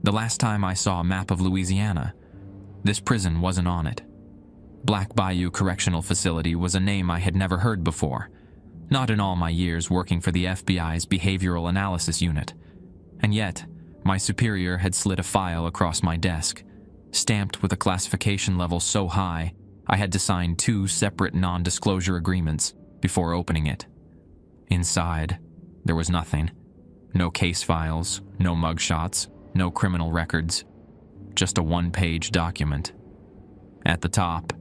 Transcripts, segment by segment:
The last time I saw a map of Louisiana, this prison wasn't on it. Black Bayou Correctional Facility was a name I had never heard before, not in all my years working for the FBI's Behavioral Analysis Unit. And yet, my superior had slid a file across my desk, stamped with a classification level so high I had to sign 2 separate non-disclosure agreements before opening it. Inside, there was nothing. No case files, no mugshots, no criminal records. Just a 1-page document. At the top,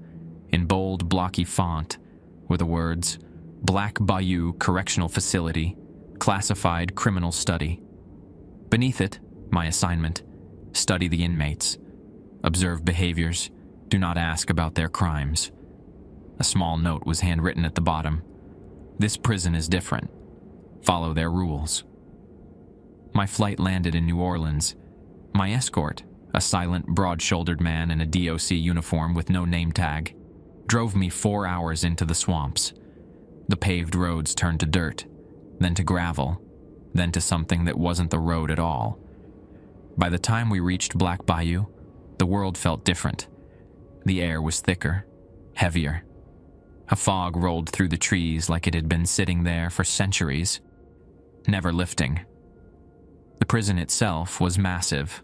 in bold, blocky font, were the words, Black Bayou Correctional Facility, Classified Criminal Study. Beneath it, my assignment, study the inmates. Observe behaviors. Do not ask about their crimes. A small note was handwritten at the bottom. This prison is different. Follow their rules. My flight landed in New Orleans. My escort, a silent, broad-shouldered man in a DOC uniform with no name tag, drove me 4 hours into the swamps. The paved roads turned to dirt, then to gravel, then to something that wasn't the road at all. By the time we reached Black Bayou, the world felt different. The air was thicker, heavier. A fog rolled through the trees like it had been sitting there for centuries, never lifting. The prison itself was massive,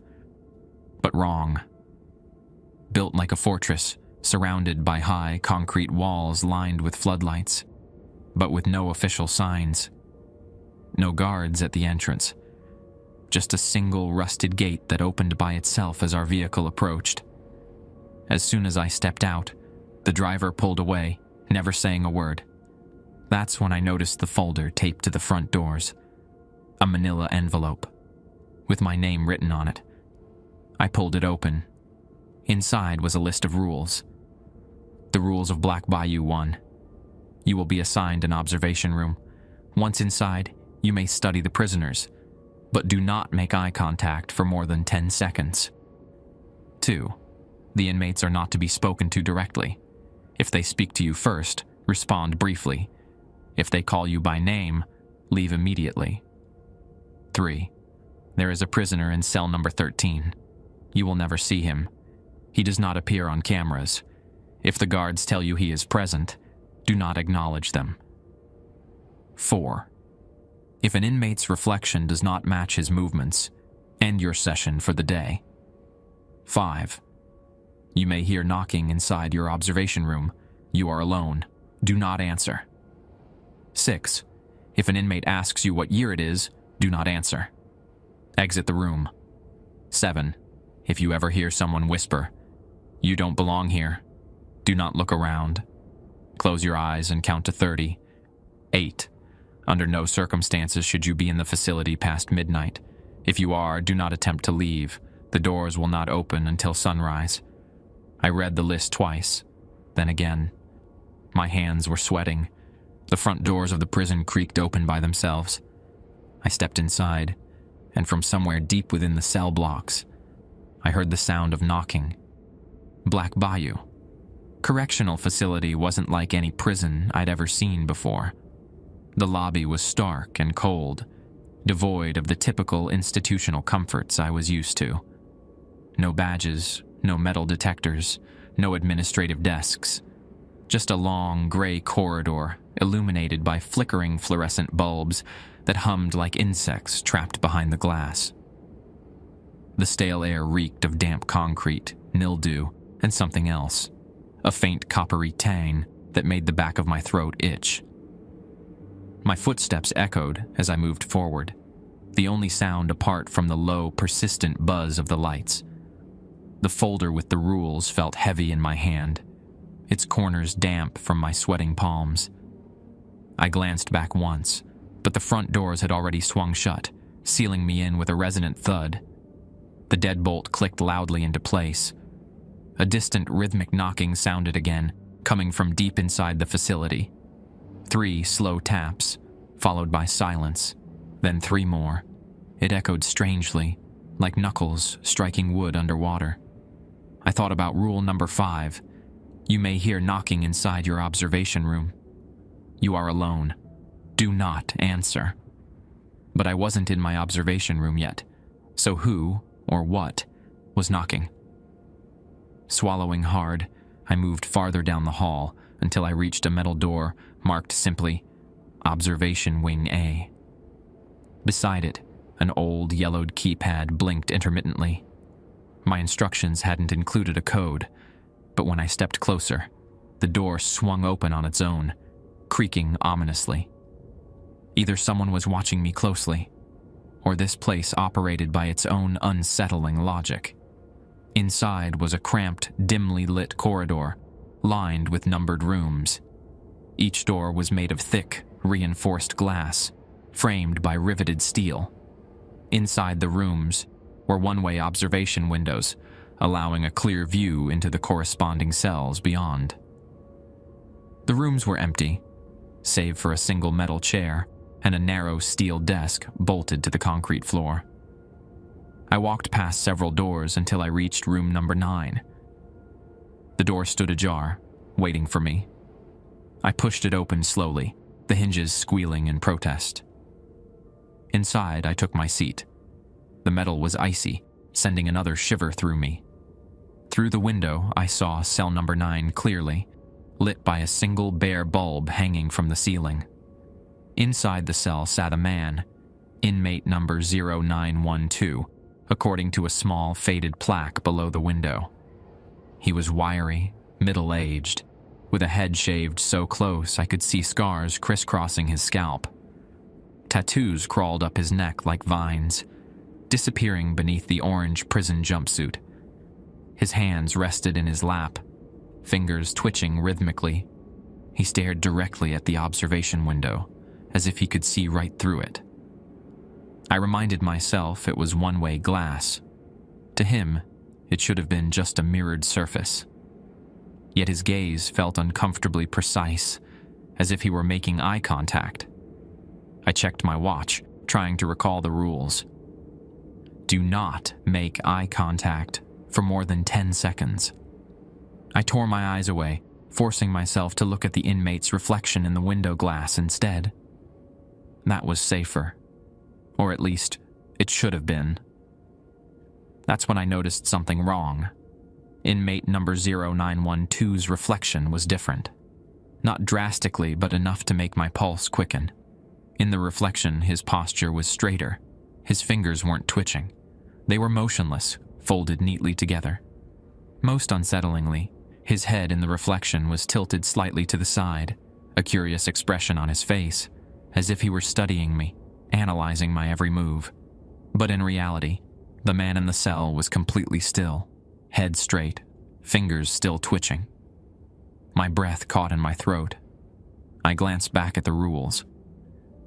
but wrong. Built like a fortress, surrounded by high concrete walls lined with floodlights, but with no official signs. No guards at the entrance. Just a single rusted gate that opened by itself as our vehicle approached. As soon as I stepped out, the driver pulled away, never saying a word. That's when I noticed the folder taped to the front doors. A manila envelope, with my name written on it. I pulled it open. Inside was a list of rules. The rules of Black Bayou 1. You will be assigned an observation room. Once inside, you may study the prisoners, but do not make eye contact for more than 10 seconds. 2. The inmates are not to be spoken to directly. If they speak to you first, respond briefly. If they call you by name, leave immediately. 3. There is a prisoner in cell number 13. You will never see him. He does not appear on cameras. If the guards tell you he is present, do not acknowledge them. 4. If an inmate's reflection does not match his movements, end your session for the day. 5. You may hear knocking inside your observation room. You are alone. Do not answer. 6. If an inmate asks you what year it is, do not answer. Exit the room. 7. If you ever hear someone whisper, "You don't belong here," do not look around. Close your eyes and count to 30. 8. Under no circumstances should you be in the facility past midnight. If you are, do not attempt to leave. The doors will not open until sunrise. I read the list twice, then again. My hands were sweating. The front doors of the prison creaked open by themselves. I stepped inside, and from somewhere deep within the cell blocks, I heard the sound of knocking. Black Bayou Correctional Facility wasn't like any prison I'd ever seen before. The lobby was stark and cold, devoid of the typical institutional comforts I was used to. No badges, no metal detectors, no administrative desks. Just a long, gray corridor illuminated by flickering fluorescent bulbs that hummed like insects trapped behind the glass. The stale air reeked of damp concrete, mildew, and something else, a faint coppery tang that made the back of my throat itch. My footsteps echoed as I moved forward, the only sound apart from the low, persistent buzz of the lights. The folder with the rules felt heavy in my hand, its corners damp from my sweating palms. I glanced back once, but the front doors had already swung shut, sealing me in with a resonant thud. The deadbolt clicked loudly into place. A distant rhythmic knocking sounded again, coming from deep inside the facility. 3 slow taps, followed by silence, then 3 more. It echoed strangely, like knuckles striking wood underwater. I thought about rule number 5. You may hear knocking inside your observation room. You are alone. Do not answer. But I wasn't in my observation room yet, so who or what, was knocking. Swallowing hard, I moved farther down the hall until I reached a metal door marked simply Observation Wing A. Beside it, an old yellowed keypad blinked intermittently. My instructions hadn't included a code, but when I stepped closer, the door swung open on its own, creaking ominously. Either someone was watching me closely, or this place operated by its own unsettling logic. Inside was a cramped, dimly lit corridor, lined with numbered rooms. Each door was made of thick, reinforced glass, framed by riveted steel. Inside the rooms were one-way observation windows, allowing a clear view into the corresponding cells beyond. The rooms were empty, save for a single metal chair and a narrow steel desk bolted to the concrete floor. I walked past several doors until I reached room number 9. The door stood ajar, waiting for me. I pushed it open slowly, the hinges squealing in protest. Inside, I took my seat. The metal was icy, sending another shiver through me. Through the window, I saw cell number 9 clearly, lit by a single bare bulb hanging from the ceiling. Inside the cell sat a man, inmate number 0912, according to a small, faded plaque below the window. He was wiry, middle-aged, with a head shaved so close I could see scars crisscrossing his scalp. Tattoos crawled up his neck like vines, disappearing beneath the orange prison jumpsuit. His hands rested in his lap, fingers twitching rhythmically. He stared directly at the observation window, as if he could see right through it. I reminded myself it was one-way glass. To him, it should have been just a mirrored surface. Yet his gaze felt uncomfortably precise, as if he were making eye contact. I checked my watch, trying to recall the rules. Do not make eye contact for more than 10 seconds. I tore my eyes away, forcing myself to look at the inmate's reflection in the window glass instead. That was safer. Or at least, it should have been. That's when I noticed something wrong. Inmate number 0912's reflection was different. Not drastically, but enough to make my pulse quicken. In the reflection, his posture was straighter. His fingers weren't twitching. They were motionless, folded neatly together. Most unsettlingly, his head in the reflection was tilted slightly to the side, a curious expression on his face, as if he were studying me, analyzing my every move. But in reality, the man in the cell was completely still, head straight, fingers still twitching. My breath caught in my throat. I glanced back at the rules.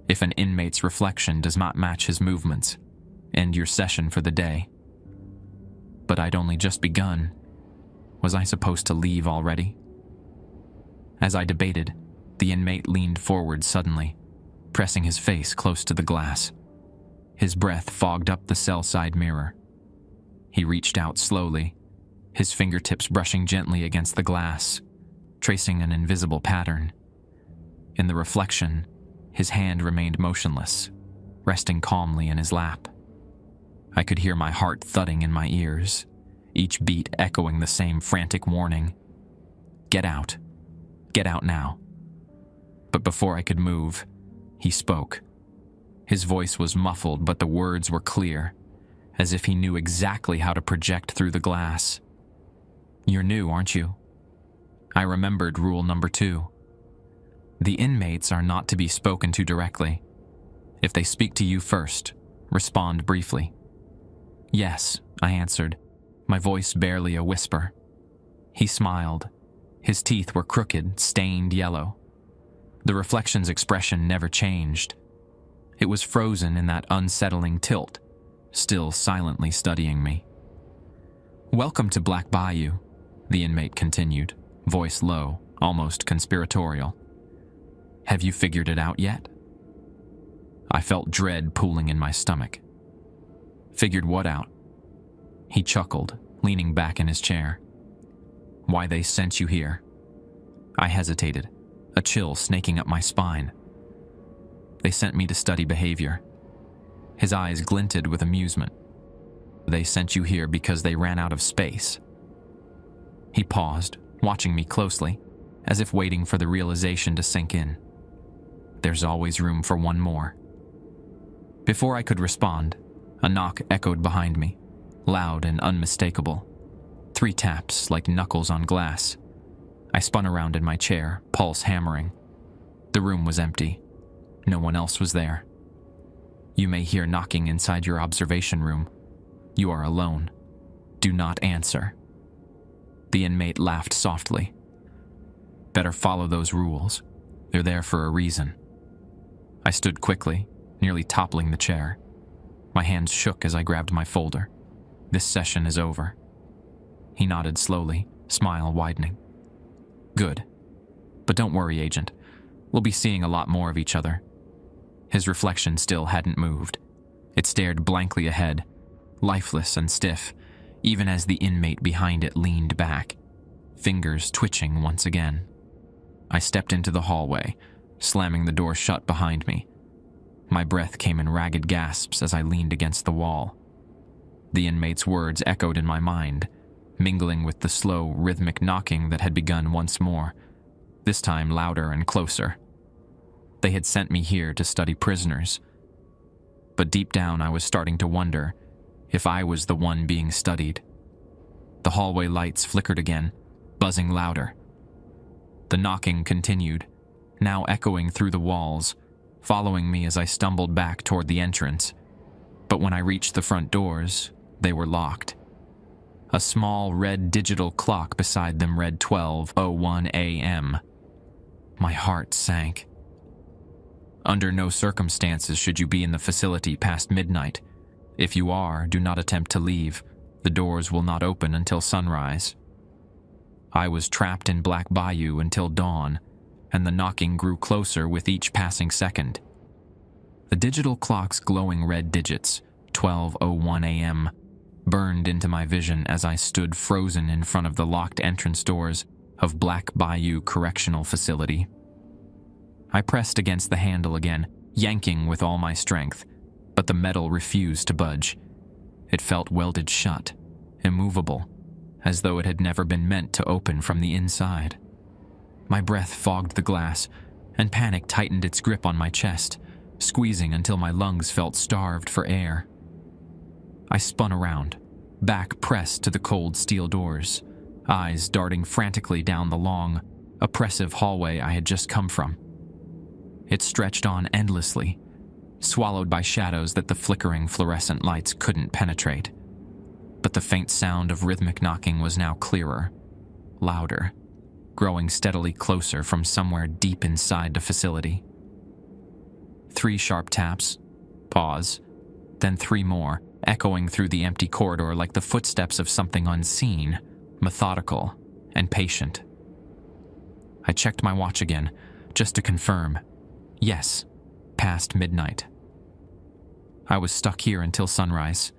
If an inmate's reflection does not match his movements, end your session for the day. But I'd only just begun. Was I supposed to leave already? As I debated, the inmate leaned forward suddenly, pressing his face close to the glass. His breath fogged up the cell side mirror. He reached out slowly, his fingertips brushing gently against the glass, tracing an invisible pattern. In the reflection, his hand remained motionless, resting calmly in his lap. I could hear my heart thudding in my ears, each beat echoing the same frantic warning. Get out. Get out now. But before I could move, he spoke. His voice was muffled, but the words were clear, as if he knew exactly how to project through the glass. You're new, aren't you? I remembered rule number 2. The inmates are not to be spoken to directly. If they speak to you first, respond briefly. Yes, I answered, my voice barely a whisper. He smiled. His teeth were crooked, stained yellow. The reflection's expression never changed. It was frozen in that unsettling tilt, still silently studying me. Welcome to Black Bayou, the inmate continued, voice low, almost conspiratorial. Have you figured it out yet? I felt dread pooling in my stomach. Figured what out? He chuckled, leaning back in his chair. Why they sent you here. I hesitated, a chill snaking up my spine. They sent me to study behavior. His eyes glinted with amusement. They sent you here because they ran out of space." He paused, watching me closely, as if waiting for the realization to sink in. There's always room for one more. Before I could respond, a knock echoed behind me, loud and unmistakable. 3 taps like knuckles on glass. I spun around in my chair, pulse hammering. The room was empty. No one else was there. "You may hear knocking inside your observation room. You are alone. Do not answer." The inmate laughed softly. "Better follow those rules. They're there for a reason." I stood quickly, nearly toppling the chair. My hands shook as I grabbed my folder. "This session is over." He nodded slowly, smile widening. "Good. But don't worry, Agent. We'll be seeing a lot more of each other." His reflection still hadn't moved. It stared blankly ahead, lifeless and stiff, even as the inmate behind it leaned back, fingers twitching once again. I stepped into the hallway, slamming the door shut behind me. My breath came in ragged gasps as I leaned against the wall. The inmate's words echoed in my mind, mingling with the slow, rhythmic knocking that had begun once more, this time louder and closer. They had sent me here to study prisoners. But deep down I was starting to wonder if I was the one being studied. The hallway lights flickered again, buzzing louder. The knocking continued, now echoing through the walls, following me as I stumbled back toward the entrance. But when I reached the front doors, they were locked. A small red digital clock beside them read 12:01 a.m. My heart sank. Under no circumstances should you be in the facility past midnight. If you are, do not attempt to leave. The doors will not open until sunrise. I was trapped in Black Bayou until dawn, and the knocking grew closer with each passing second. The digital clock's glowing red digits, 12:01 a.m., burned into my vision as I stood frozen in front of the locked entrance doors of Black Bayou Correctional Facility. I pressed against the handle again, yanking with all my strength, but the metal refused to budge. It felt welded shut, immovable, as though it had never been meant to open from the inside. My breath fogged the glass, and panic tightened its grip on my chest, squeezing until my lungs felt starved for air. I spun around, back pressed to the cold steel doors, eyes darting frantically down the long, oppressive hallway I had just come from. It stretched on endlessly, swallowed by shadows that the flickering fluorescent lights couldn't penetrate. But the faint sound of rhythmic knocking was now clearer, louder, growing steadily closer from somewhere deep inside the facility. 3 sharp taps, pause, then 3 more, echoing through the empty corridor like the footsteps of something unseen, methodical, and patient. I checked my watch again, just to confirm. Yes, past midnight. I was stuck here until sunrise.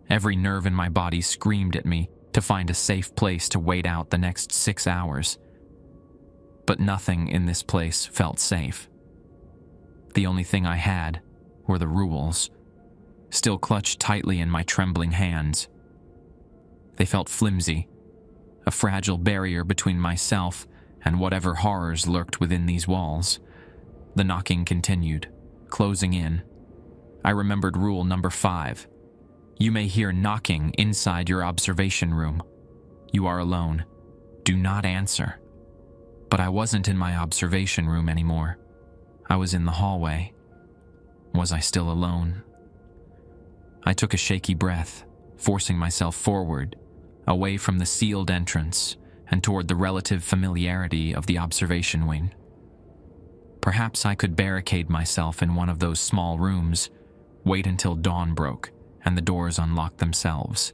Every nerve in my body screamed at me to find a safe place to wait out the next 6 hours. But nothing in this place felt safe. The only thing I had were the rules, still clutched tightly in my trembling hands. They felt flimsy, a fragile barrier between myself and whatever horrors lurked within these walls. The knocking continued, closing in. I remembered rule number 5. You may hear knocking inside your observation room. You are alone. Do not answer. But I wasn't in my observation room anymore. I was in the hallway. Was I still alone? I took a shaky breath, forcing myself forward, away from the sealed entrance and toward the relative familiarity of the observation wing. Perhaps I could barricade myself in one of those small rooms, wait until dawn broke and the doors unlocked themselves.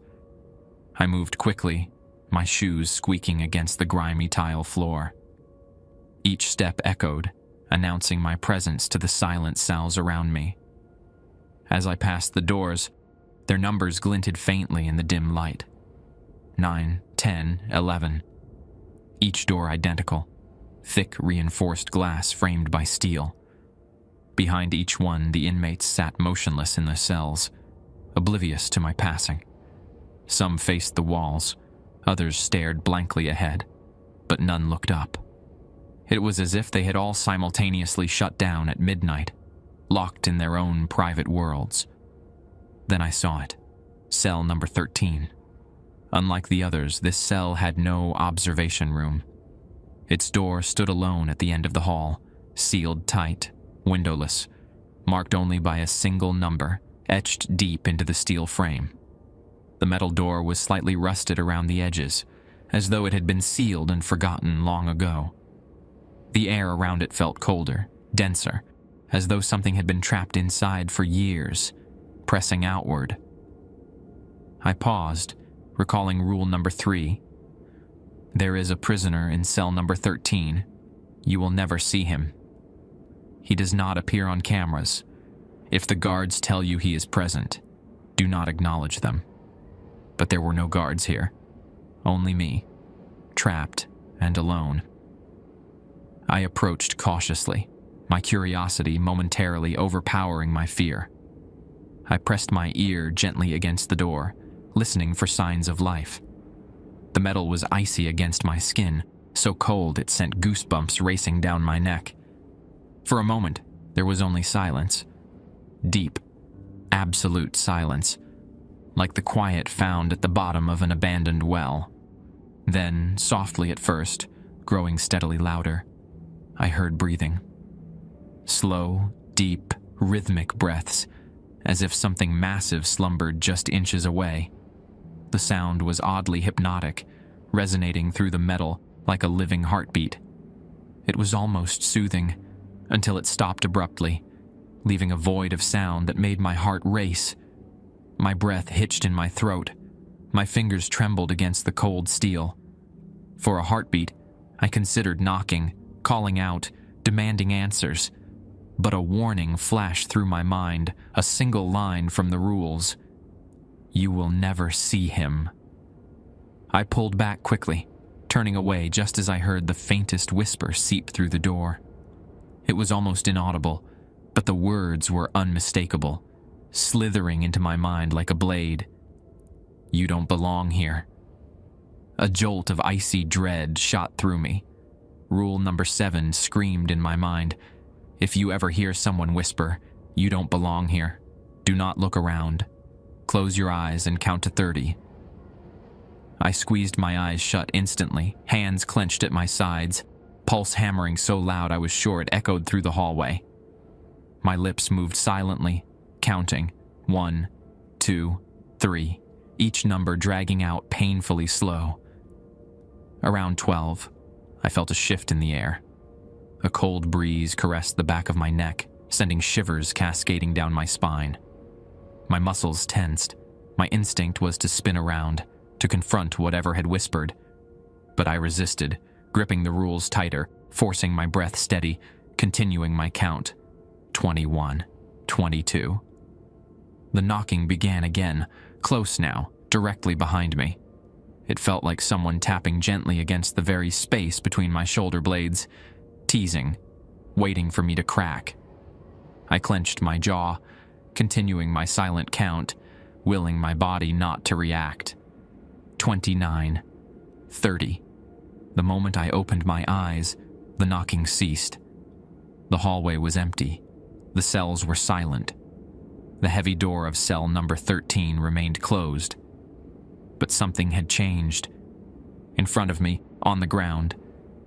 I moved quickly, my shoes squeaking against the grimy tile floor. Each step echoed, announcing my presence to the silent cells around me. As I passed the doors, their numbers glinted faintly in the dim light. 9, 10, 11. Each door identical, thick reinforced glass framed by steel. Behind each one, the inmates sat motionless in their cells, oblivious to my passing. Some faced the walls, others stared blankly ahead, but none looked up. It was as if they had all simultaneously shut down at midnight, locked in their own private worlds. Then I saw it. Cell number 13. Unlike the others, this cell had no observation room. Its door stood alone at the end of the hall, sealed tight, windowless, marked only by a single number etched deep into the steel frame. The metal door was slightly rusted around the edges, as though it had been sealed and forgotten long ago. The air around it felt colder, denser, as though something had been trapped inside for years, pressing outward. I paused, recalling rule number 3. There is a prisoner in cell number 13. You will never see him. He does not appear on cameras. If the guards tell you he is present, do not acknowledge them. But there were no guards here. Only me, trapped and alone. I approached cautiously, my curiosity momentarily overpowering my fear. I pressed my ear gently against the door, listening for signs of life. The metal was icy against my skin, so cold it sent goosebumps racing down my neck. For a moment, there was only silence. Deep, absolute silence, like the quiet found at the bottom of an abandoned well. Then, softly at first, growing steadily louder, I heard breathing. Slow, deep, rhythmic breaths, as if something massive slumbered just inches away. The sound was oddly hypnotic, resonating through the metal like a living heartbeat. It was almost soothing, until it stopped abruptly, leaving a void of sound that made my heart race. My breath hitched in my throat. My fingers trembled against the cold steel. For a heartbeat, I considered knocking, calling out, demanding answers. But a warning flashed through my mind, a single line from the rules. You will never see him. I pulled back quickly, turning away just as I heard the faintest whisper seep through the door. It was almost inaudible, but the words were unmistakable, slithering into my mind like a blade. You don't belong here. A jolt of icy dread shot through me. Rule number 7 screamed in my mind. If you ever hear someone whisper, you don't belong here, do not look around. Close your eyes and count to 30. I squeezed my eyes shut instantly, hands clenched at my sides, pulse hammering so loud I was sure it echoed through the hallway. My lips moved silently, counting 1, 2, 3, each number dragging out painfully slow. Around 12, I felt a shift in the air. A cold breeze caressed the back of my neck, sending shivers cascading down my spine. My muscles tensed. My instinct was to spin around, to confront whatever had whispered. But I resisted, gripping the rules tighter, forcing my breath steady, continuing my count. 21, 22. The knocking began again, close now, directly behind me. It felt like someone tapping gently against the very space between my shoulder blades, teasing, waiting for me to crack. I clenched my jaw, continuing my silent count, willing my body not to react. 29, 30. The moment I opened my eyes, the knocking ceased. The hallway was empty. The cells were silent. The heavy door of cell number 13 remained closed. But something had changed. In front of me, on the ground,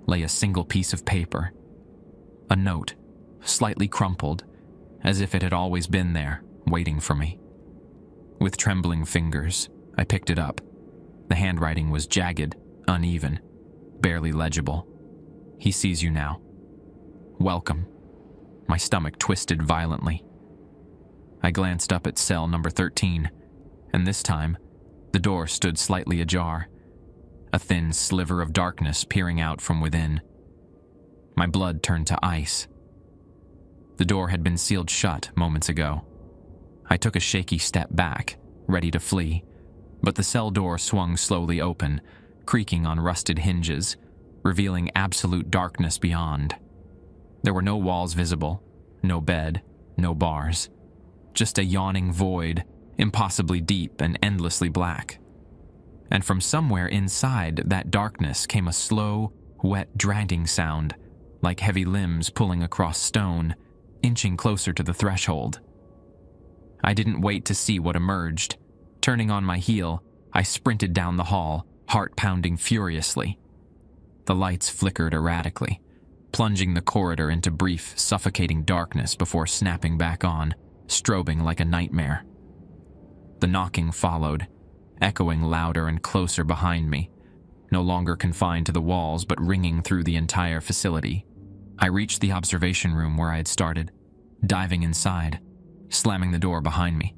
lay a single piece of paper. A note, slightly crumpled, as if it had always been there, waiting for me. With trembling fingers, I picked it up. The handwriting was jagged, uneven, barely legible. He sees you now. Welcome. My stomach twisted violently. I glanced up at cell number 13, and this time, the door stood slightly ajar, a thin sliver of darkness peering out from within. My blood turned to ice. The door had been sealed shut moments ago. I took a shaky step back, ready to flee, but the cell door swung slowly open, creaking on rusted hinges, revealing absolute darkness beyond. There were no walls visible, no bed, no bars. Just a yawning void, impossibly deep and endlessly black. And from somewhere inside that darkness came a slow, wet, dragging sound, like heavy limbs pulling across stone, inching closer to the threshold. I didn't wait to see what emerged. Turning on my heel, I sprinted down the hall, heart pounding furiously. The lights flickered erratically, plunging the corridor into brief, suffocating darkness before snapping back on, strobing like a nightmare. The knocking followed, echoing louder and closer behind me, no longer confined to the walls but ringing through the entire facility. I reached the observation room where I had started, diving inside, slamming the door behind me.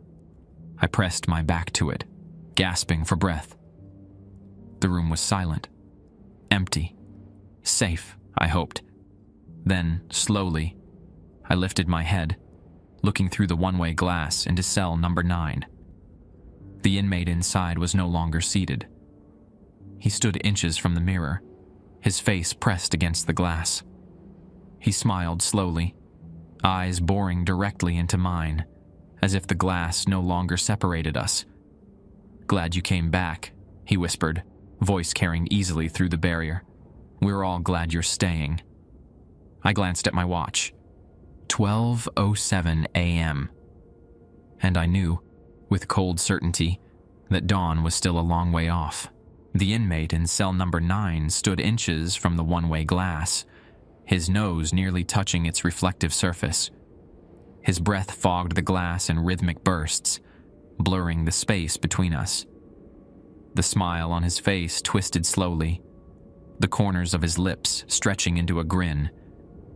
I pressed my back to it, gasping for breath. The room was silent, empty, safe, I hoped. Then, slowly, I lifted my head, looking through the one-way glass into cell number 9. The inmate inside was no longer seated. He stood inches from the mirror, his face pressed against the glass. He smiled slowly, eyes boring directly into mine, as if the glass no longer separated us. "Glad you came back," he whispered, voice carrying easily through the barrier. "We're all glad you're staying." I glanced at my watch. 12:07 a.m. And I knew, with cold certainty, that dawn was still a long way off. The inmate in cell number 9 stood inches from the one-way glass, his nose nearly touching its reflective surface. His breath fogged the glass in rhythmic bursts, blurring the space between us. The smile on his face twisted slowly, the corners of his lips stretching into a grin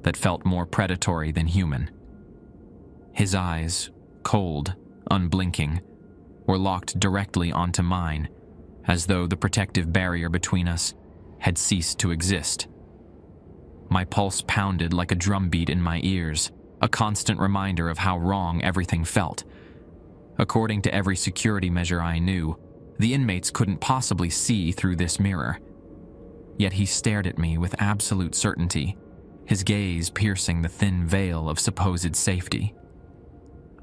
that felt more predatory than human. His eyes, cold, unblinking, were locked directly onto mine, as though the protective barrier between us had ceased to exist. My pulse pounded like a drumbeat in my ears, a constant reminder of how wrong everything felt. According to every security measure I knew, the inmates couldn't possibly see through this mirror. Yet he stared at me with absolute certainty, his gaze piercing the thin veil of supposed safety.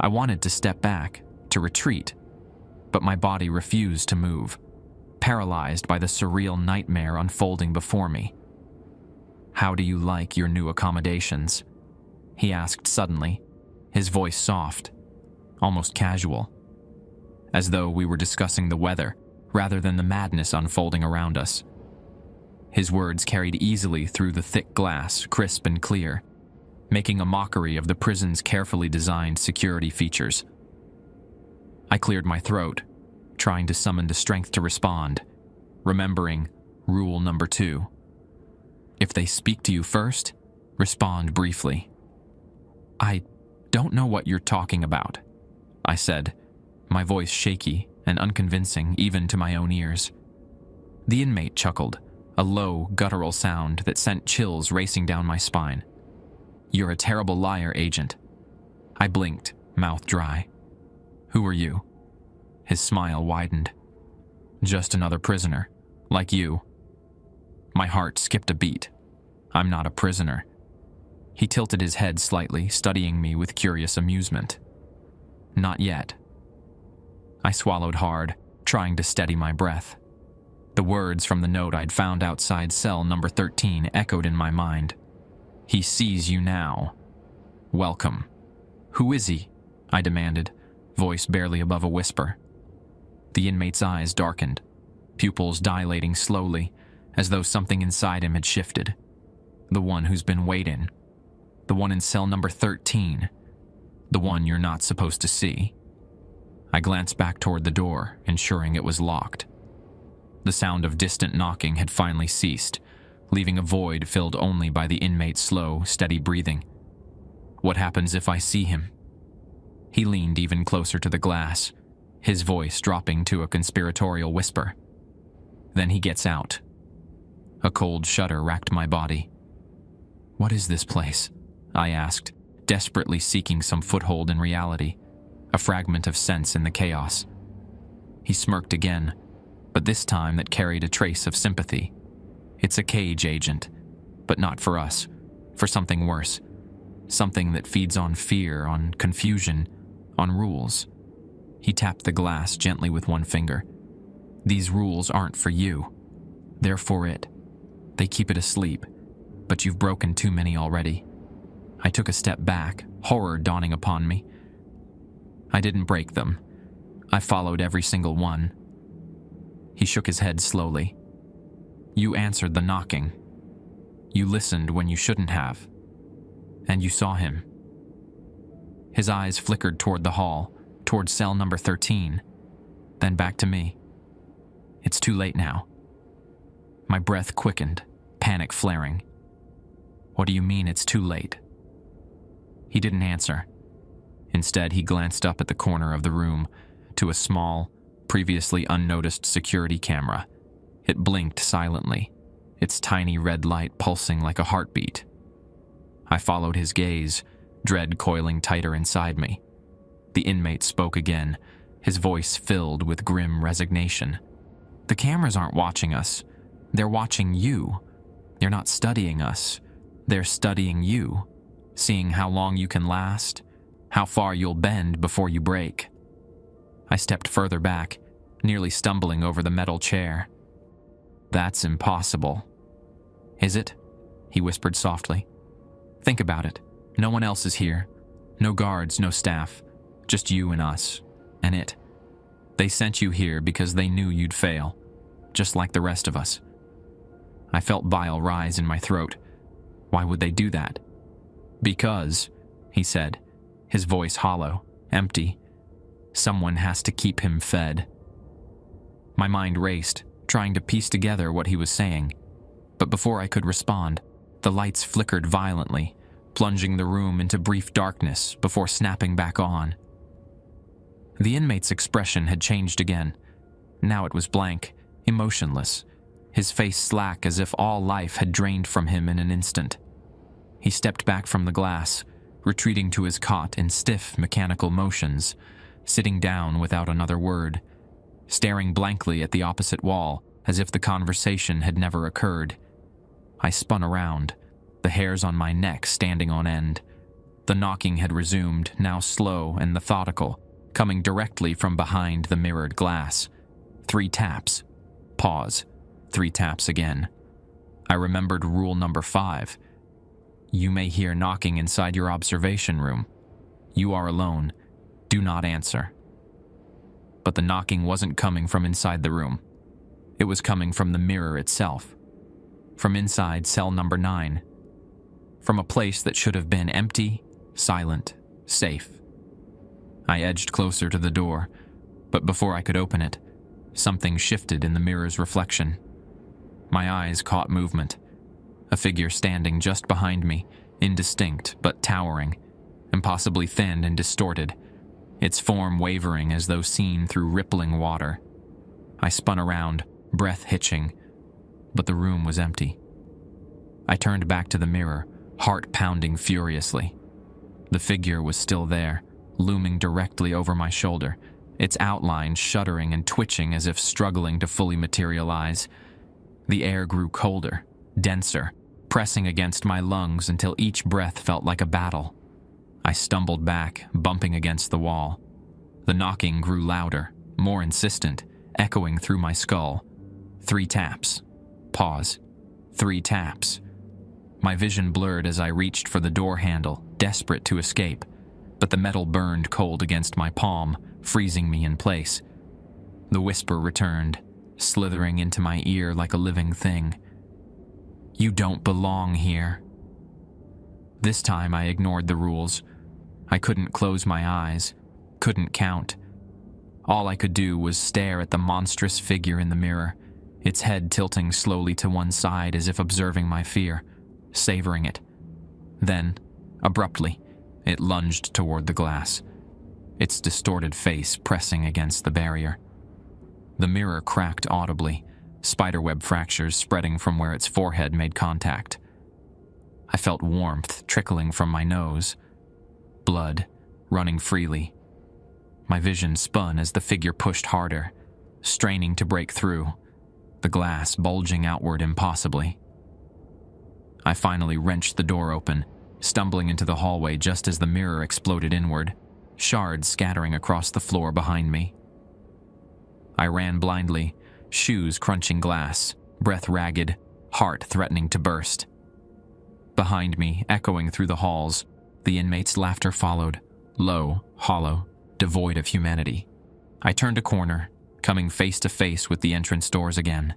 I wanted to step back, to retreat, but my body refused to move, paralyzed by the surreal nightmare unfolding before me. "How do you like your new accommodations?" he asked suddenly, his voice soft, almost casual, as though we were discussing the weather rather than the madness unfolding around us. His words carried easily through the thick glass, crisp and clear, making a mockery of the prison's carefully designed security features. I cleared my throat, trying to summon the strength to respond, remembering rule number 2. If they speak to you first, respond briefly. "I don't know what you're talking about," I said, my voice shaky and unconvincing even to my own ears. The inmate chuckled, a low, guttural sound that sent chills racing down my spine. "You're a terrible liar, Agent." I blinked, mouth dry. "Who are you?" His smile widened. "Just another prisoner, like you." My heart skipped a beat. "I'm not a prisoner." He tilted his head slightly, studying me with curious amusement. "Not yet." I swallowed hard, trying to steady my breath. The words from the note I'd found outside cell number 13 echoed in my mind. "He sees you now. Welcome." "Who is he?" I demanded, voice barely above a whisper. The inmate's eyes darkened, pupils dilating slowly, as though something inside him had shifted. "The one who's been waiting. The one in cell number 13. The one you're not supposed to see." I glanced back toward the door, ensuring it was locked. The sound of distant knocking had finally ceased, leaving a void filled only by the inmate's slow, steady breathing. "What happens if I see him?" He leaned even closer to the glass, his voice dropping to a conspiratorial whisper. "Then he gets out." A cold shudder racked my body. "What is this place?" I asked, desperately seeking some foothold in reality, a fragment of sense in the chaos. He smirked again, but this time that carried a trace of sympathy. "It's a cage, Agent, but not for us, for something worse. Something that feeds on fear, on confusion, on rules. He tapped the glass gently with one finger. "These rules aren't for you. They're for it. They keep it asleep, but you've broken too many already." I took a step back, horror dawning upon me. "I didn't break them. I followed every single one." He shook his head slowly. "You answered the knocking. You listened when you shouldn't have. And you saw him." His eyes flickered toward the hall, toward cell number 13, then back to me. "It's too late now." My breath quickened, panic flaring. "What do you mean it's too late?" He didn't answer. Instead, he glanced up at the corner of the room, to a small, previously unnoticed security camera. It blinked silently, its tiny red light pulsing like a heartbeat. I followed his gaze, dread coiling tighter inside me. The inmate spoke again, his voice filled with grim resignation. "The cameras aren't watching us. They're watching you. They're not studying us. They're studying you, seeing how long you can last, how far you'll bend before you break." I stepped further back, nearly stumbling over the metal chair. "That's impossible." "Is it?" he whispered softly. "Think about it. No one else is here. No guards, no staff. Just you and us. And it. They sent you here because they knew you'd fail, just like the rest of us." I felt bile rise in my throat. Why would they do that? "Because," he said, his voice hollow, empty, "someone has to keep him fed." My mind raced, trying to piece together what he was saying. But before I could respond, the lights flickered violently, plunging the room into brief darkness before snapping back on. The inmate's expression had changed again. Now it was blank, emotionless, his face slack as if all life had drained from him in an instant. He stepped back from the glass, retreating to his cot in stiff mechanical motions, sitting down without another word, staring blankly at the opposite wall as if the conversation had never occurred. I spun around, the hairs on my neck standing on end. The knocking had resumed, now slow and methodical, coming directly from behind the mirrored glass. 3 taps. Pause. 3 taps again. I remembered rule number 5. You may hear knocking inside your observation room. You are alone. Do not answer. But the knocking wasn't coming from inside the room. It was coming from the mirror itself. From inside cell number 9. From a place that should have been empty, silent, safe. I edged closer to the door, but before I could open it, something shifted in the mirror's reflection. My eyes caught movement. A figure standing just behind me, indistinct but towering, impossibly thin and distorted, its form wavering as though seen through rippling water. I spun around, breath hitching, but the room was empty. I turned back to the mirror, heart pounding furiously. The figure was still there, looming directly over my shoulder, its outline shuddering and twitching as if struggling to fully materialize. The air grew colder, denser, pressing against my lungs until each breath felt like a battle. I stumbled back, bumping against the wall. The knocking grew louder, more insistent, echoing through my skull. 3 taps. Pause. 3 taps. My vision blurred as I reached for the door handle, desperate to escape, but the metal burned cold against my palm, freezing me in place. The whisper returned, slithering into my ear like a living thing. You don't belong here. This time I ignored the rules. I couldn't close my eyes, couldn't count. All I could do was stare at the monstrous figure in the mirror, its head tilting slowly to one side as if observing my fear, savoring it. Then, abruptly, it lunged toward the glass, its distorted face pressing against the barrier. The mirror cracked audibly, spiderweb fractures spreading from where its forehead made contact. I felt warmth trickling from my nose, blood running freely. My vision spun as the figure pushed harder, straining to break through, the glass bulging outward impossibly. I finally wrenched the door open, stumbling into the hallway just as the mirror exploded inward, shards scattering across the floor behind me. I ran blindly, shoes crunching glass, breath ragged, heart threatening to burst. Behind me, echoing through the halls, the inmates' laughter followed, low, hollow, devoid of humanity. I turned a corner, coming face to face with the entrance doors again.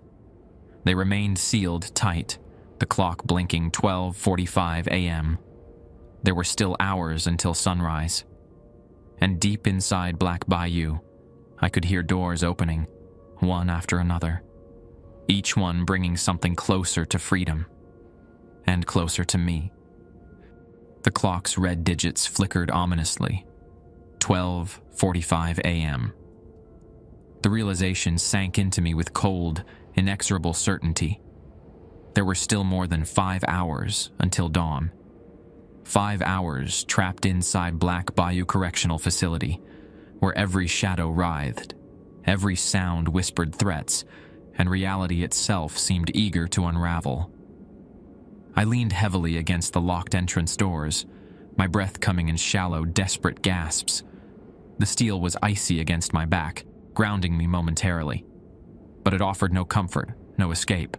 They remained sealed tight, the clock blinking 12:45 a.m. There were still hours until sunrise. And deep inside Black Bayou, I could hear doors opening, one after another, each one bringing something closer to freedom, and closer to me. The clock's red digits flickered ominously. 12:45 a.m. The realization sank into me with cold, inexorable certainty. There were still more than 5 hours until dawn. 5 hours trapped inside Black Bayou Correctional Facility, where every shadow writhed, every sound whispered threats, and reality itself seemed eager to unravel. I leaned heavily against the locked entrance doors, my breath coming in shallow, desperate gasps. The steel was icy against my back, grounding me momentarily, but it offered no comfort, no escape.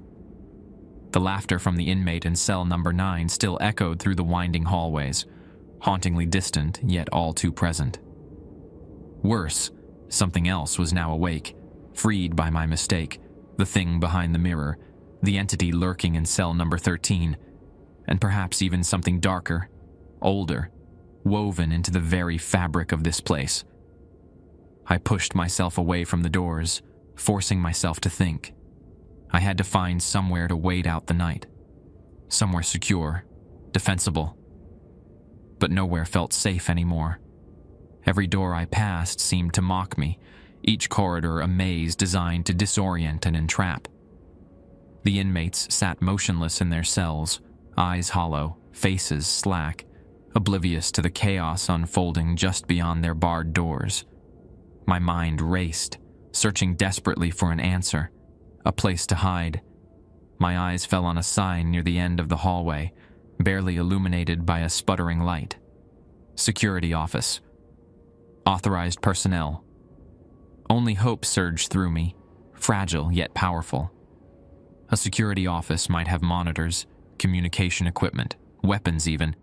The laughter from the inmate in cell number 9 still echoed through the winding hallways, hauntingly distant, yet all too present. Worse, something else was now awake, freed by my mistake, the thing behind the mirror, the entity lurking in cell number 13, and perhaps even something darker, older, woven into the very fabric of this place. I pushed myself away from the doors, forcing myself to think. I had to find somewhere to wait out the night. Somewhere secure, defensible. But nowhere felt safe anymore. Every door I passed seemed to mock me, each corridor a maze designed to disorient and entrap. The inmates sat motionless in their cells, eyes hollow, faces slack, oblivious to the chaos unfolding just beyond their barred doors. My mind raced, searching desperately for an answer, a place to hide. My eyes fell on a sign near the end of the hallway, barely illuminated by a sputtering light. Security office. Authorized personnel. Only hope surged through me, fragile yet powerful. A security office might have monitors, communication equipment, weapons even,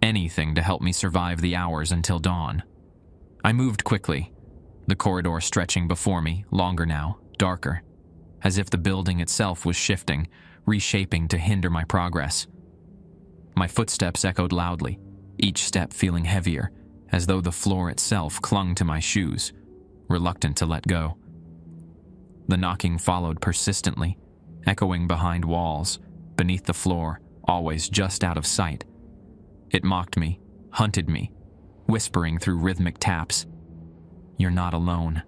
anything to help me survive the hours until dawn. I moved quickly, the corridor stretching before me, longer now, darker, as if the building itself was shifting, reshaping to hinder my progress. My footsteps echoed loudly, each step feeling heavier, as though the floor itself clung to my shoes, reluctant to let go. The knocking followed persistently, echoing behind walls, beneath the floor, always just out of sight. It mocked me, hunted me, whispering through rhythmic taps, "You're not alone.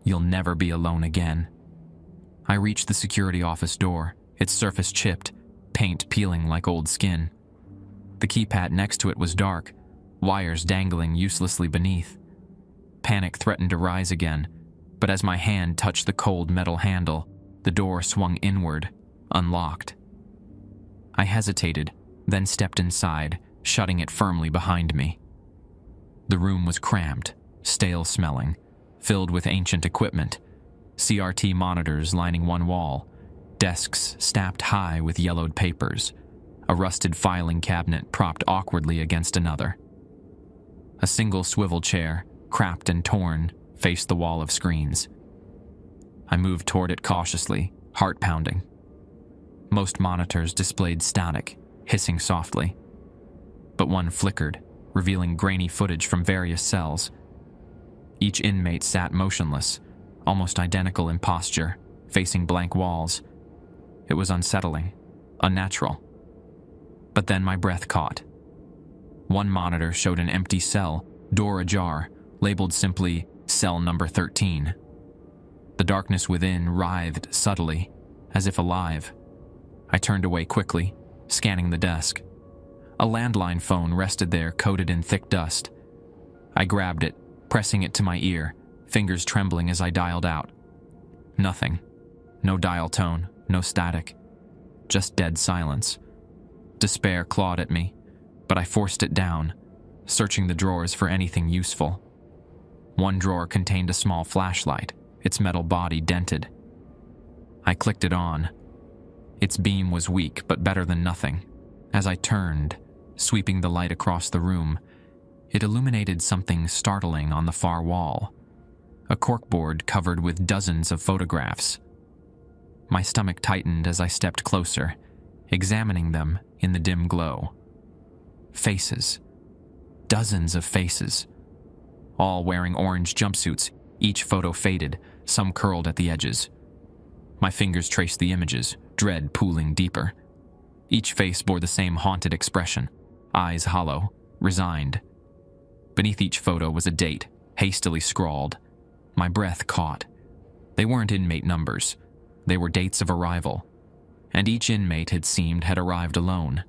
You'll never be alone again." I reached the security office door, its surface chipped, paint peeling like old skin. The keypad next to it was dark, wires dangling uselessly beneath. Panic threatened to rise again, but as my hand touched the cold metal handle, the door swung inward, unlocked. I hesitated, then stepped inside, shutting it firmly behind me. The room was cramped, stale-smelling, filled with ancient equipment, CRT monitors lining one wall, desks stacked high with yellowed papers, a rusted filing cabinet propped awkwardly against another. A single swivel chair, cracked and torn, faced the wall of screens. I moved toward it cautiously, heart pounding. Most monitors displayed static, hissing softly. But one flickered, revealing grainy footage from various cells. Each inmate sat motionless, almost identical in posture, facing blank walls. It was unsettling, unnatural. But then my breath caught. One monitor showed an empty cell, door ajar, labeled simply Cell Number 13. The darkness within writhed subtly, as if alive. I turned away quickly, scanning the desk. A landline phone rested there, coated in thick dust. I grabbed it, pressing it to my ear, fingers trembling as I dialed out. Nothing. No dial tone, no static. Just dead silence. Despair clawed at me, but I forced it down, searching the drawers for anything useful. One drawer contained a small flashlight, its metal body dented. I clicked it on. Its beam was weak, but better than nothing. As I turned, sweeping the light across the room, it illuminated something startling on the far wall. A corkboard covered with dozens of photographs. My stomach tightened as I stepped closer, examining them in the dim glow. Faces. Dozens of faces. All wearing orange jumpsuits, each photo faded, some curled at the edges. My fingers traced the images, dread pooling deeper. Each face bore the same haunted expression, eyes hollow, resigned. Beneath each photo was a date, hastily scrawled. My breath caught. They weren't inmate numbers. They were dates of arrival. And each inmate, it seemed, had arrived alone.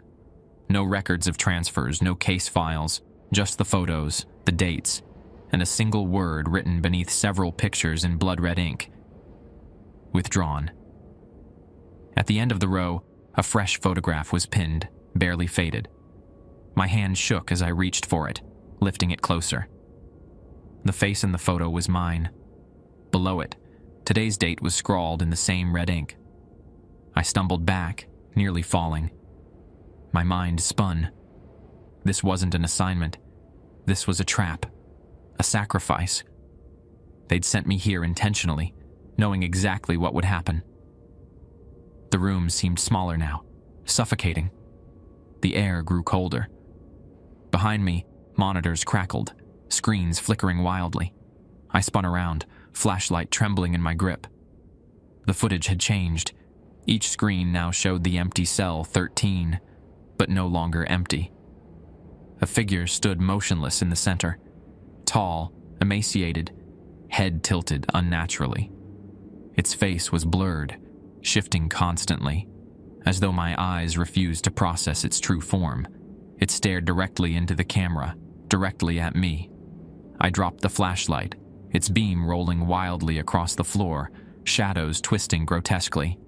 No records of transfers, no case files, just the photos, the dates, and a single word written beneath several pictures in blood-red ink. Withdrawn. At the end of the row, a fresh photograph was pinned, barely faded. My hand shook as I reached for it, lifting it closer. The face in the photo was mine. Below it, today's date was scrawled in the same red ink. I stumbled back, nearly falling. My mind spun. This wasn't an assignment. This was a trap. A sacrifice. They'd sent me here intentionally, knowing exactly what would happen. The room seemed smaller now, suffocating. The air grew colder. Behind me, monitors crackled, screens flickering wildly. I spun around, flashlight trembling in my grip. The footage had changed. Each screen now showed the empty cell 13, but no longer empty. A figure stood motionless in the center, tall, emaciated, head tilted unnaturally. Its face was blurred, shifting constantly, as though my eyes refused to process its true form. It stared directly into the camera, directly at me. I dropped the flashlight, its beam rolling wildly across the floor, shadows twisting grotesquely.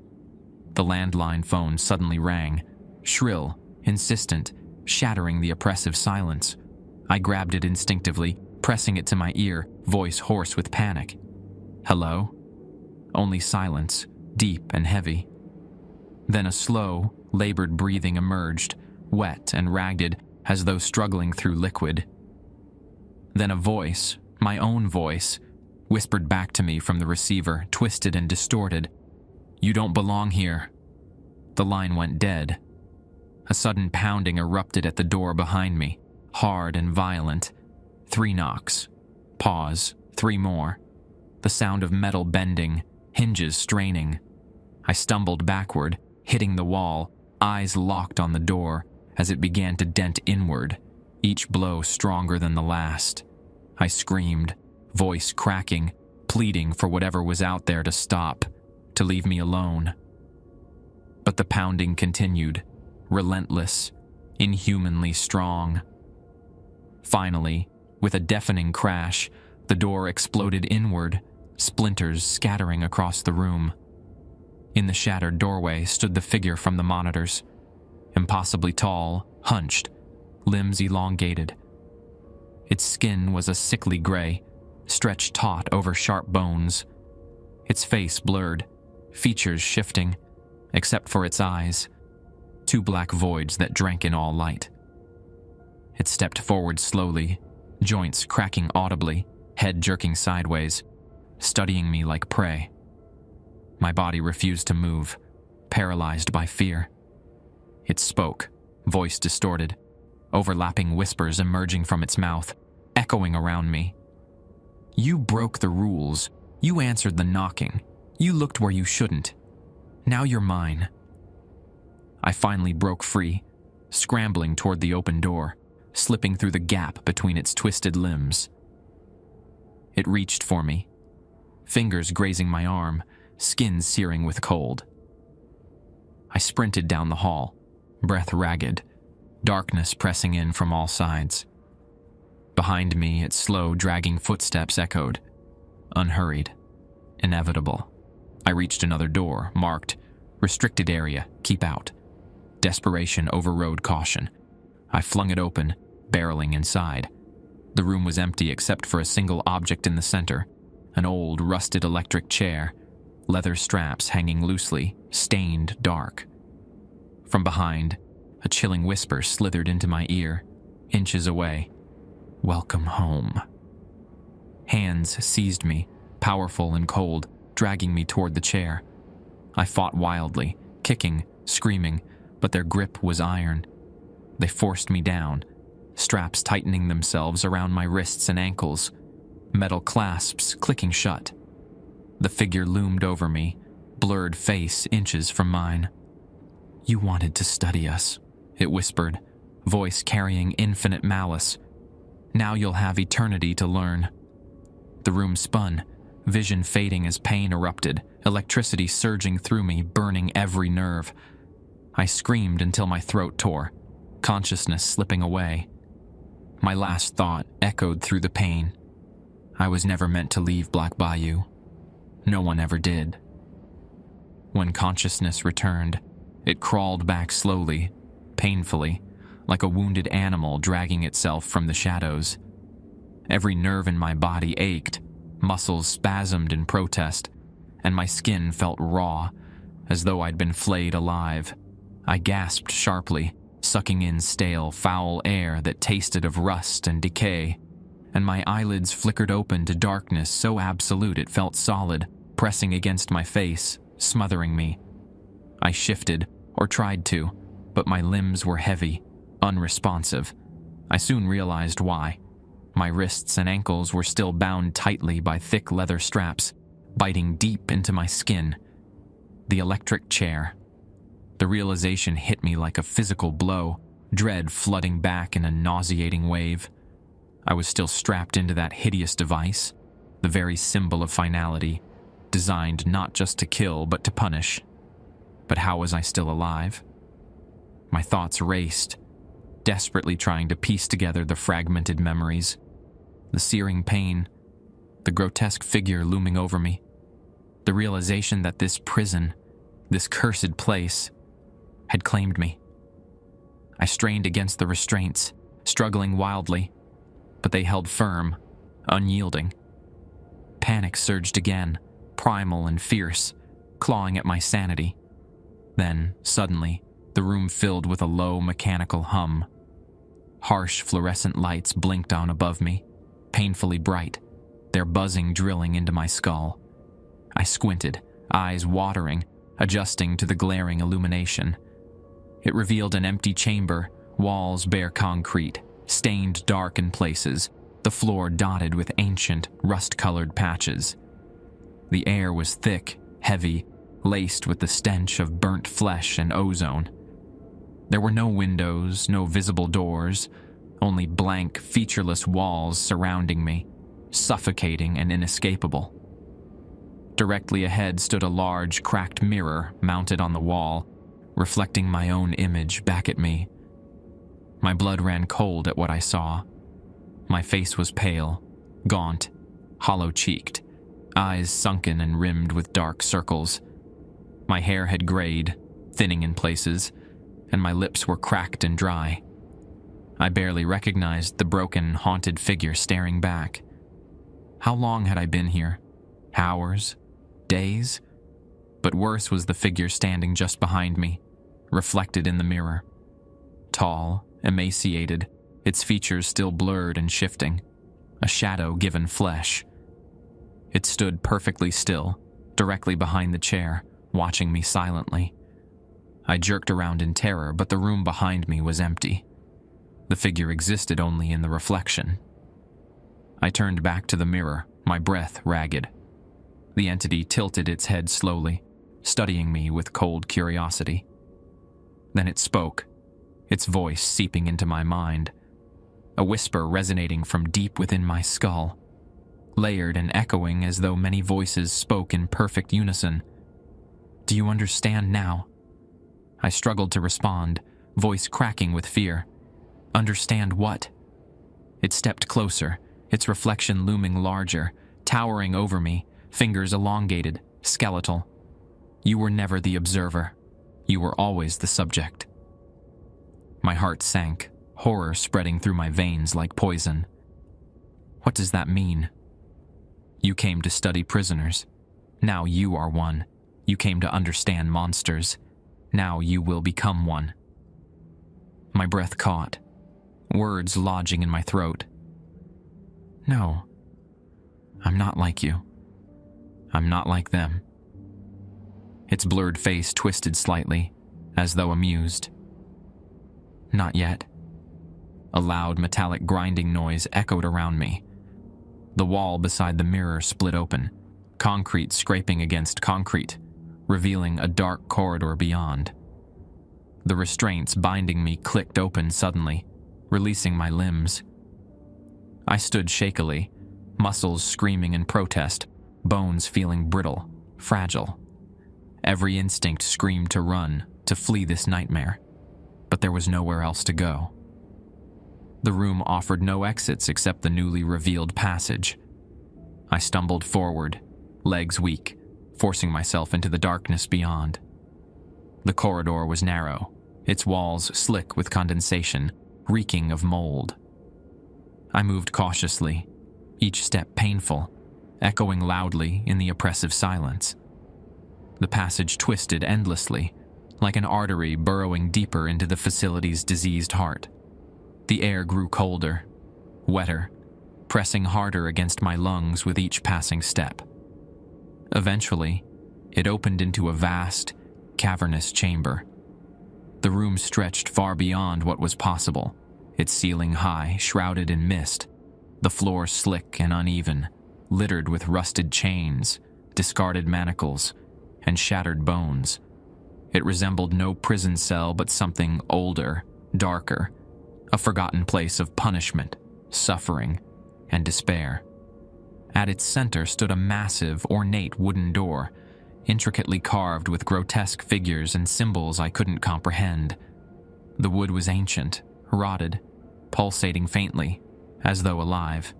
The landline phone suddenly rang, shrill, insistent, shattering the oppressive silence. I grabbed it instinctively, pressing it to my ear, voice hoarse with panic. Hello? Only silence, deep and heavy. Then a slow, labored breathing emerged, wet and ragged as though struggling through liquid. Then a voice, my own voice, whispered back to me from the receiver, twisted and distorted. You don't belong here. The line went dead. A sudden pounding erupted at the door behind me, hard and violent. 3 knocks. Pause. 3 more. The sound of metal bending, hinges straining. I stumbled backward, hitting the wall, eyes locked on the door as it began to dent inward, each blow stronger than the last. I screamed, voice cracking, pleading for whatever was out there to stop, to leave me alone. But the pounding continued, relentless, inhumanly strong. Finally, with a deafening crash, the door exploded inward, splinters scattering across the room. In the shattered doorway stood the figure from the monitors, impossibly tall, hunched, limbs elongated. Its skin was a sickly gray, stretched taut over sharp bones. Its face blurred, features shifting, except for its eyes, 2 black voids that drank in all light. It stepped forward slowly, joints cracking audibly, head jerking sideways, studying me like prey. My body refused to move, paralyzed by fear. It spoke, voice distorted, overlapping whispers emerging from its mouth, echoing around me. You broke the rules. You answered the knocking. You looked where you shouldn't. Now you're mine. I finally broke free, scrambling toward the open door, slipping through the gap between its twisted limbs. It reached for me, fingers grazing my arm, skin searing with cold. I sprinted down the hall, breath ragged, darkness pressing in from all sides. Behind me, its slow, dragging footsteps echoed, unhurried, inevitable. I reached another door, marked, restricted area, keep out. Desperation overrode caution. I flung it open, barreling inside. The room was empty except for a single object in the center, an old, rusted electric chair, leather straps hanging loosely, stained dark. From behind, a chilling whisper slithered into my ear, inches away. "Welcome home." Hands seized me, powerful and cold, dragging me toward the chair. I fought wildly, kicking, screaming, but their grip was iron. They forced me down, straps tightening themselves around my wrists and ankles, metal clasps clicking shut. The figure loomed over me, blurred face inches from mine. "You wanted to study us," it whispered, voice carrying infinite malice. "Now you'll have eternity to learn." The room spun, vision fading as pain erupted, electricity surging through me, burning every nerve. I screamed until my throat tore, consciousness slipping away. My last thought echoed through the pain. I was never meant to leave Black Bayou. No one ever did. When consciousness returned, it crawled back slowly, painfully, like a wounded animal dragging itself from the shadows. Every nerve in my body ached, muscles spasmed in protest, and my skin felt raw, as though I'd been flayed alive. I gasped sharply, sucking in stale, foul air that tasted of rust and decay, and my eyelids flickered open to darkness so absolute it felt solid, pressing against my face, smothering me. I shifted, or tried to, but my limbs were heavy, unresponsive. I soon realized why. My wrists and ankles were still bound tightly by thick leather straps, biting deep into my skin. The electric chair. The realization hit me like a physical blow, dread flooding back in a nauseating wave. I was still strapped into that hideous device, the very symbol of finality, designed not just to kill but to punish. But how was I still alive? My thoughts raced, desperately trying to piece together the fragmented memories. The searing pain, the grotesque figure looming over me, the realization that this prison, this cursed place, had claimed me. I strained against the restraints, struggling wildly, but they held firm, unyielding. Panic surged again, primal and fierce, clawing at my sanity. Then, suddenly, the room filled with a low mechanical hum. Harsh fluorescent lights blinked on above me, painfully bright, their buzzing drilling into my skull. I squinted, eyes watering, adjusting to the glaring illumination. It revealed an empty chamber, walls bare concrete, stained dark in places, the floor dotted with ancient, rust-colored patches. The air was thick, heavy, laced with the stench of burnt flesh and ozone. There were no windows, no visible doors, only blank, featureless walls surrounding me, suffocating and inescapable. Directly ahead stood a large, cracked mirror mounted on the wall, reflecting my own image back at me. My blood ran cold at what I saw. My face was pale, gaunt, hollow-cheeked, eyes sunken and rimmed with dark circles. My hair had grayed, thinning in places, and my lips were cracked and dry. I barely recognized the broken, haunted figure staring back. How long had I been here? Hours? Days? But worse was the figure standing just behind me, reflected in the mirror. Tall, emaciated, its features still blurred and shifting, a shadow given flesh. It stood perfectly still, directly behind the chair, watching me silently. I jerked around in terror, but the room behind me was empty. The figure existed only in the reflection. I turned back to the mirror, my breath ragged. The entity tilted its head slowly, studying me with cold curiosity. Then it spoke, its voice seeping into my mind, a whisper resonating from deep within my skull, layered and echoing as though many voices spoke in perfect unison. "Do you understand now?" I struggled to respond, voice cracking with fear. Understand what? It stepped closer, its reflection looming larger, towering over me, fingers elongated, skeletal. "You were never the observer. You were always the subject." My heart sank, horror spreading through my veins like poison. What does that mean? You came to study prisoners. Now you are one. You came to understand monsters. Now you will become one. My breath caught, words lodging in my throat. No, I'm not like you. I'm not like them. Its blurred face twisted slightly, as though amused. Not yet. A loud metallic grinding noise echoed around me. The wall beside the mirror split open, concrete scraping against concrete, revealing a dark corridor beyond. The restraints binding me clicked open suddenly, releasing my limbs. I stood shakily, muscles screaming in protest, bones feeling brittle, fragile. Every instinct screamed to run, to flee this nightmare, but there was nowhere else to go. The room offered no exits except the newly revealed passage. I stumbled forward, legs weak, forcing myself into the darkness beyond. The corridor was narrow, its walls slick with condensation, reeking of mold. I moved cautiously, each step painful, echoing loudly in the oppressive silence. The passage twisted endlessly, like an artery burrowing deeper into the facility's diseased heart. The air grew colder, wetter, pressing harder against my lungs with each passing step. Eventually, it opened into a vast, cavernous chamber. The room stretched far beyond what was possible, its ceiling high, shrouded in mist, the floor slick and uneven, littered with rusted chains, discarded manacles, and shattered bones. It resembled no prison cell but something older, darker, a forgotten place of punishment, suffering, and despair. At its center stood a massive, ornate wooden door, intricately carved with grotesque figures and symbols I couldn't comprehend. The wood was ancient, rotted, pulsating faintly, as though alive.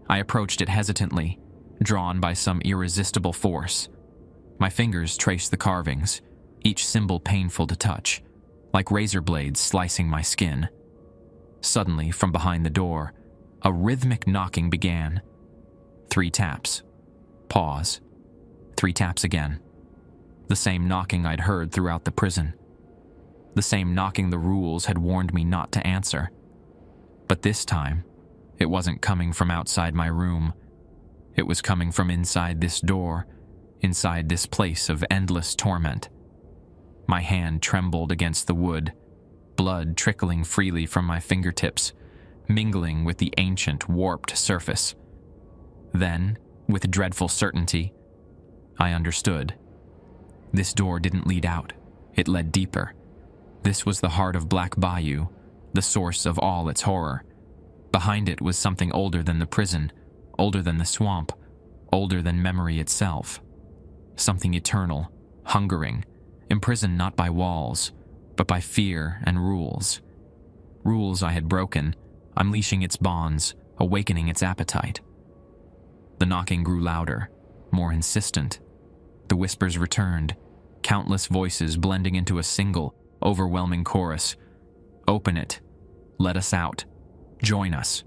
I approached it hesitantly, drawn by some irresistible force. My fingers traced the carvings, each symbol painful to touch, like razor blades slicing my skin. Suddenly, from behind the door, a rhythmic knocking began. 3 taps. Pause. 3 taps again. The same knocking I'd heard throughout the prison. The same knocking the rules had warned me not to answer. But this time, it wasn't coming from outside my room. It was coming from inside this door, inside this place of endless torment. My hand trembled against the wood, blood trickling freely from my fingertips, mingling with the ancient, warped surface. Then, with dreadful certainty, I understood. This door didn't lead out. It led deeper. This was the heart of Black Bayou, the source of all its horror. Behind it was something older than the prison, older than the swamp, older than memory itself. Something eternal, hungering, imprisoned not by walls, but by fear and rules. Rules I had broken, unleashing its bonds, awakening its appetite. The knocking grew louder, more insistent. The whispers returned, countless voices blending into a single, overwhelming chorus. Open it. Let us out. Join us.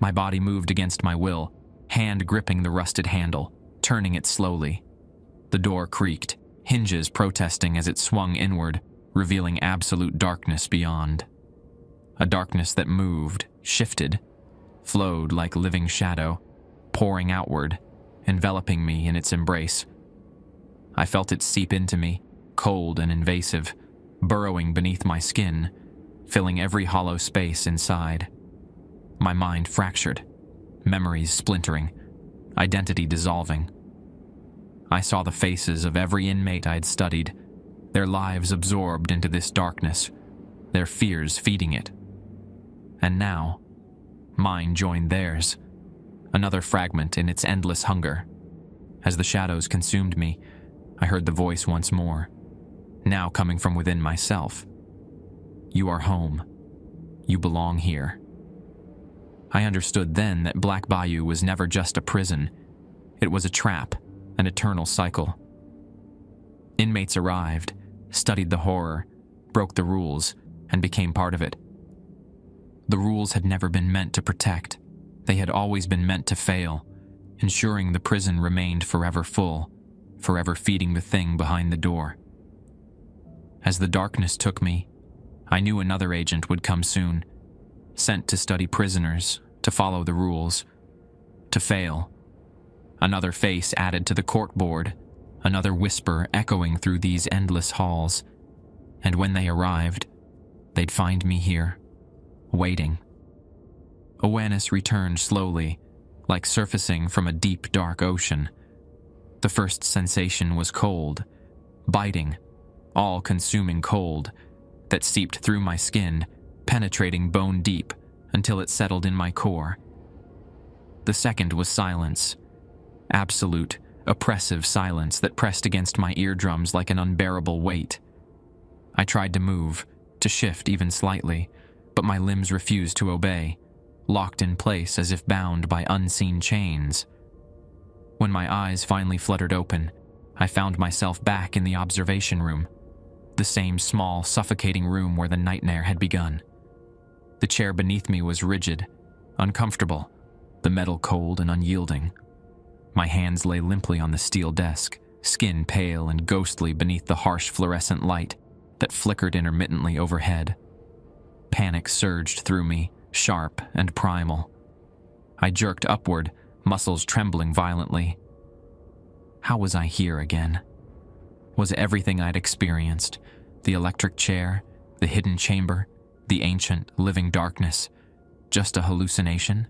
My body moved against my will, hand gripping the rusted handle, turning it slowly. The door creaked, hinges protesting as it swung inward, revealing absolute darkness beyond. A darkness that moved, shifted, flowed like living shadow, pouring outward, enveloping me in its embrace. I felt it seep into me, cold and invasive, burrowing beneath my skin, filling every hollow space inside. My mind fractured, memories splintering, identity dissolving. I saw the faces of every inmate I had studied, their lives absorbed into this darkness, their fears feeding it. And now, mine joined theirs, another fragment in its endless hunger. As the shadows consumed me, I heard the voice once more, now coming from within myself. You are home. You belong here. I understood then that Black Bayou was never just a prison. It was a trap, an eternal cycle. Inmates arrived, studied the horror, broke the rules, and became part of it. The rules had never been meant to protect. They had always been meant to fail, ensuring the prison remained forever full, forever feeding the thing behind the door. As the darkness took me, I knew another agent would come soon, sent to study prisoners, to follow the rules, to fail. Another face added to the corkboard, another whisper echoing through these endless halls. And when they arrived, they'd find me here, waiting. Awareness returned slowly, like surfacing from a deep, dark ocean. The first sensation was cold, biting, all-consuming cold, that seeped through my skin, penetrating bone deep until it settled in my core. The second was silence, absolute, oppressive silence that pressed against my eardrums like an unbearable weight. I tried to move, to shift even slightly, but my limbs refused to obey, locked in place as if bound by unseen chains. When my eyes finally fluttered open, I found myself back in the observation room, the same small, suffocating room where the nightmare had begun. The chair beneath me was rigid, uncomfortable, the metal cold and unyielding. My hands lay limply on the steel desk, skin pale and ghostly beneath the harsh fluorescent light that flickered intermittently overhead. Panic surged through me, sharp and primal. I jerked upward, muscles trembling violently. How was I here again? Was everything I'd experienced, the electric chair, the hidden chamber, the ancient, living darkness, just a hallucination?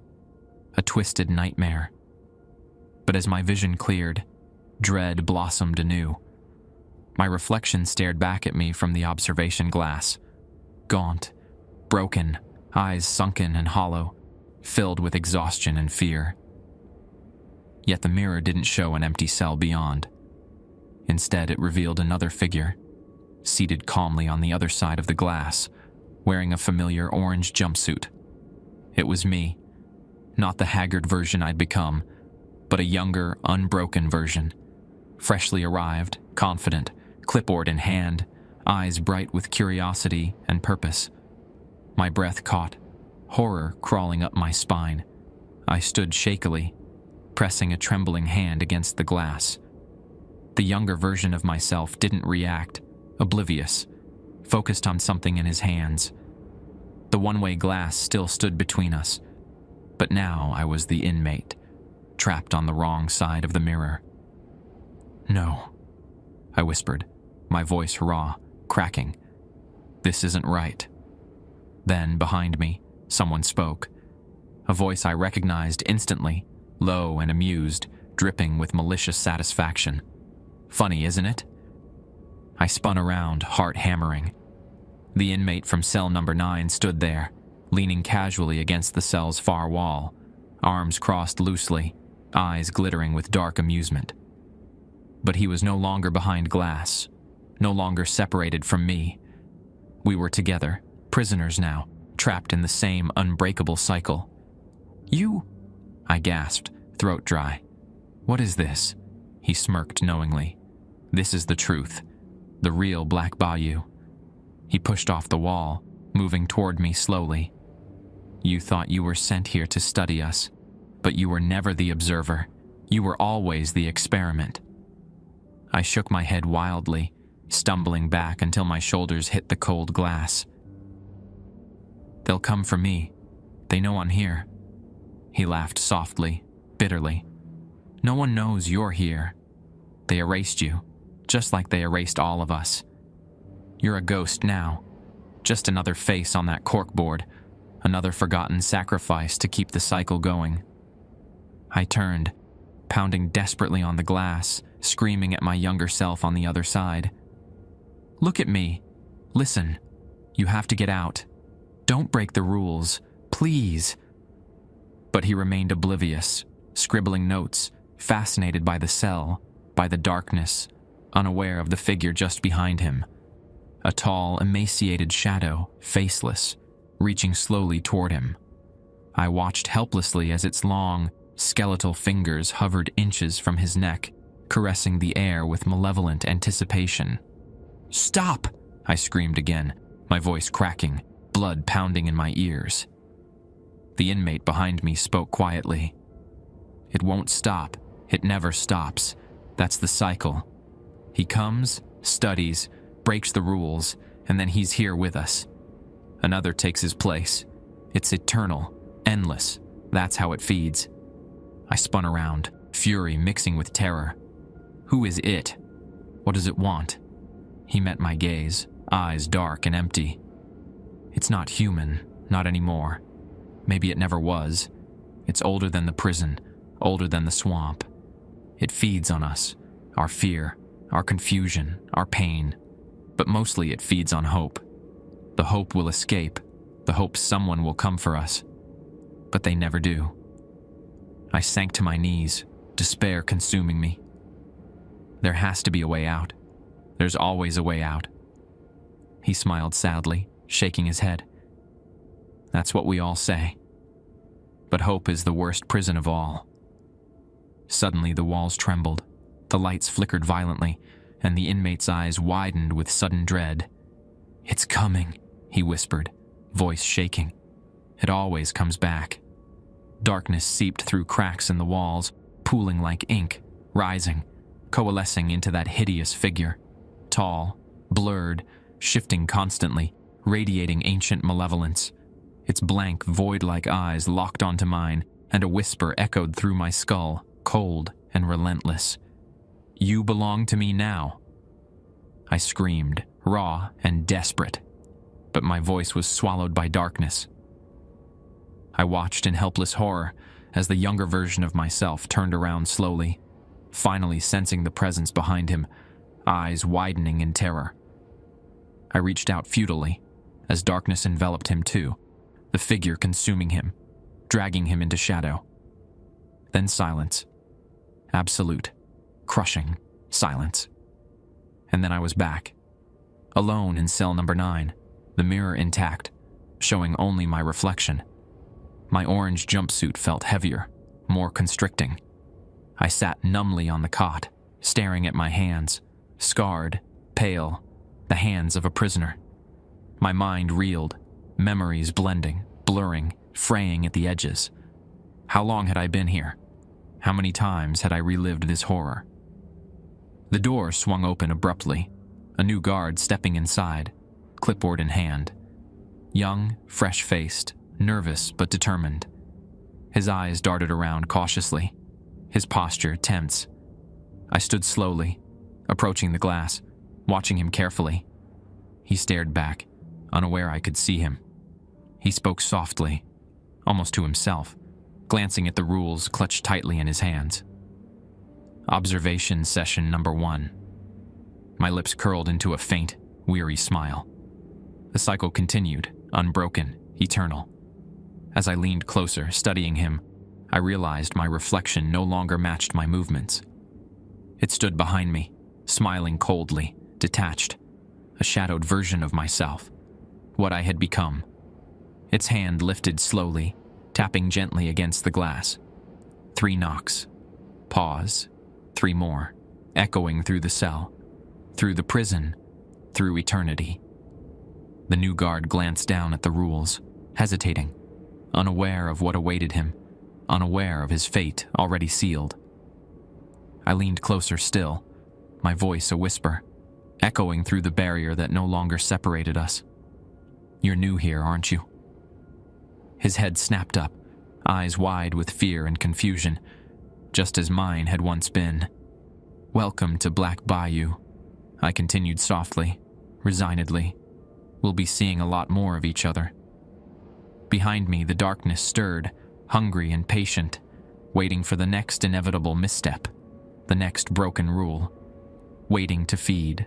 A twisted nightmare? But as my vision cleared, dread blossomed anew. My reflection stared back at me from the observation glass, gaunt, broken, eyes sunken and hollow, filled with exhaustion and fear. Yet the mirror didn't show an empty cell beyond. Instead, it revealed another figure, seated calmly on the other side of the glass, wearing a familiar orange jumpsuit. It was me, not the haggard version I'd become, but a younger, unbroken version, freshly arrived, confident, clipboard in hand, eyes bright with curiosity and purpose. My breath caught, horror crawling up my spine. I stood shakily, pressing a trembling hand against the glass. The younger version of myself didn't react, oblivious, focused on something in his hands. The one-way glass still stood between us, but now I was the inmate, trapped on the wrong side of the mirror. "No," I whispered, my voice raw, cracking. "This isn't right." Then, behind me, someone spoke. A voice I recognized instantly, low and amused, dripping with malicious satisfaction. "Funny, isn't it?" I spun around, heart hammering. The inmate from cell number 9 stood there, leaning casually against the cell's far wall, arms crossed loosely, eyes glittering with dark amusement. But he was no longer behind glass, no longer separated from me. We were together, prisoners now, trapped in the same unbreakable cycle. "You?" I gasped, throat dry. "What is this?" He smirked knowingly. "This is the truth, the real Black Bayou." He pushed off the wall, moving toward me slowly. "You thought you were sent here to study us, but you were never the observer. You were always the experiment." I shook my head wildly, stumbling back until my shoulders hit the cold glass. "They'll come for me. They know I'm here." He laughed softly, bitterly. "No one knows you're here. They erased you, just like they erased all of us. You're a ghost now, just another face on that corkboard, another forgotten sacrifice to keep the cycle going." I turned, pounding desperately on the glass, screaming at my younger self on the other side. "Look at me. Listen. You have to get out. Don't break the rules. Please." But he remained oblivious, scribbling notes, fascinated by the cell, by the darkness, unaware of the figure just behind him. A tall, emaciated shadow, faceless, reaching slowly toward him. I watched helplessly as its long, skeletal fingers hovered inches from his neck, caressing the air with malevolent anticipation. "Stop!" I screamed again, my voice cracking, blood pounding in my ears. The inmate behind me spoke quietly. It won't stop. It never stops. That's the cycle. He comes, studies, breaks the rules, and then he's here with us. Another takes his place. It's eternal, endless. That's how it feeds. I spun around, fury mixing with terror. Who is it? What does it want? He met my gaze, eyes dark and empty. It's not human, not anymore. Maybe it never was. It's older than the prison, older than the swamp. It feeds on us, our fear, our confusion, our pain. But mostly it feeds on hope. The hope we'll escape, the hope someone will come for us. But they never do. I sank to my knees, despair consuming me. There has to be a way out. There's always a way out. He smiled sadly, shaking his head. That's what we all say. But hope is the worst prison of all. Suddenly the walls trembled, the lights flickered violently, and the inmate's eyes widened with sudden dread. "It's coming," he whispered, voice shaking. It always comes back. Darkness seeped through cracks in the walls, pooling like ink, rising, coalescing into that hideous figure. Tall, blurred, shifting constantly, radiating ancient malevolence. Its blank, void-like eyes locked onto mine, and a whisper echoed through my skull, cold and relentless. "You belong to me now." I screamed, raw and desperate, but my voice was swallowed by darkness. I watched in helpless horror as the younger version of myself turned around slowly, finally sensing the presence behind him, eyes widening in terror. I reached out futilely, as darkness enveloped him too, the figure consuming him, dragging him into shadow. Then silence. Absolute, crushing silence. And then I was back, alone in cell number 9, the mirror intact, showing only my reflection. My orange jumpsuit felt heavier, more constricting. I sat numbly on the cot, staring at my hands, scarred, pale, the hands of a prisoner. My mind reeled, memories blending, blurring, fraying at the edges. How long had I been here? How many times had I relived this horror? The door swung open abruptly, a new guard stepping inside, clipboard in hand. Young, fresh-faced, nervous but determined. His eyes darted around cautiously, his posture tense. I stood slowly, approaching the glass, watching him carefully. He stared back, unaware I could see him. He spoke softly, almost to himself, glancing at the rules clutched tightly in his hands. Observation session number 1. My lips curled into a faint, weary smile. The cycle continued, unbroken, eternal. As I leaned closer, studying him, I realized my reflection no longer matched my movements. It stood behind me, smiling coldly, detached, a shadowed version of myself, what I had become. Its hand lifted slowly, tapping gently against the glass. 3 knocks. Pause. 3 more, echoing through the cell, through the prison, through eternity. The new guard glanced down at the rules, hesitating, unaware of what awaited him, unaware of his fate already sealed. I leaned closer still, my voice a whisper, echoing through the barrier that no longer separated us. "You're new here, aren't you?" His head snapped up, eyes wide with fear and confusion, just as mine had once been. "Welcome to Black Bayou," I continued softly, resignedly. "We'll be seeing a lot more of each other." Behind me, the darkness stirred, hungry and patient, waiting for the next inevitable misstep, the next broken rule, waiting to feed.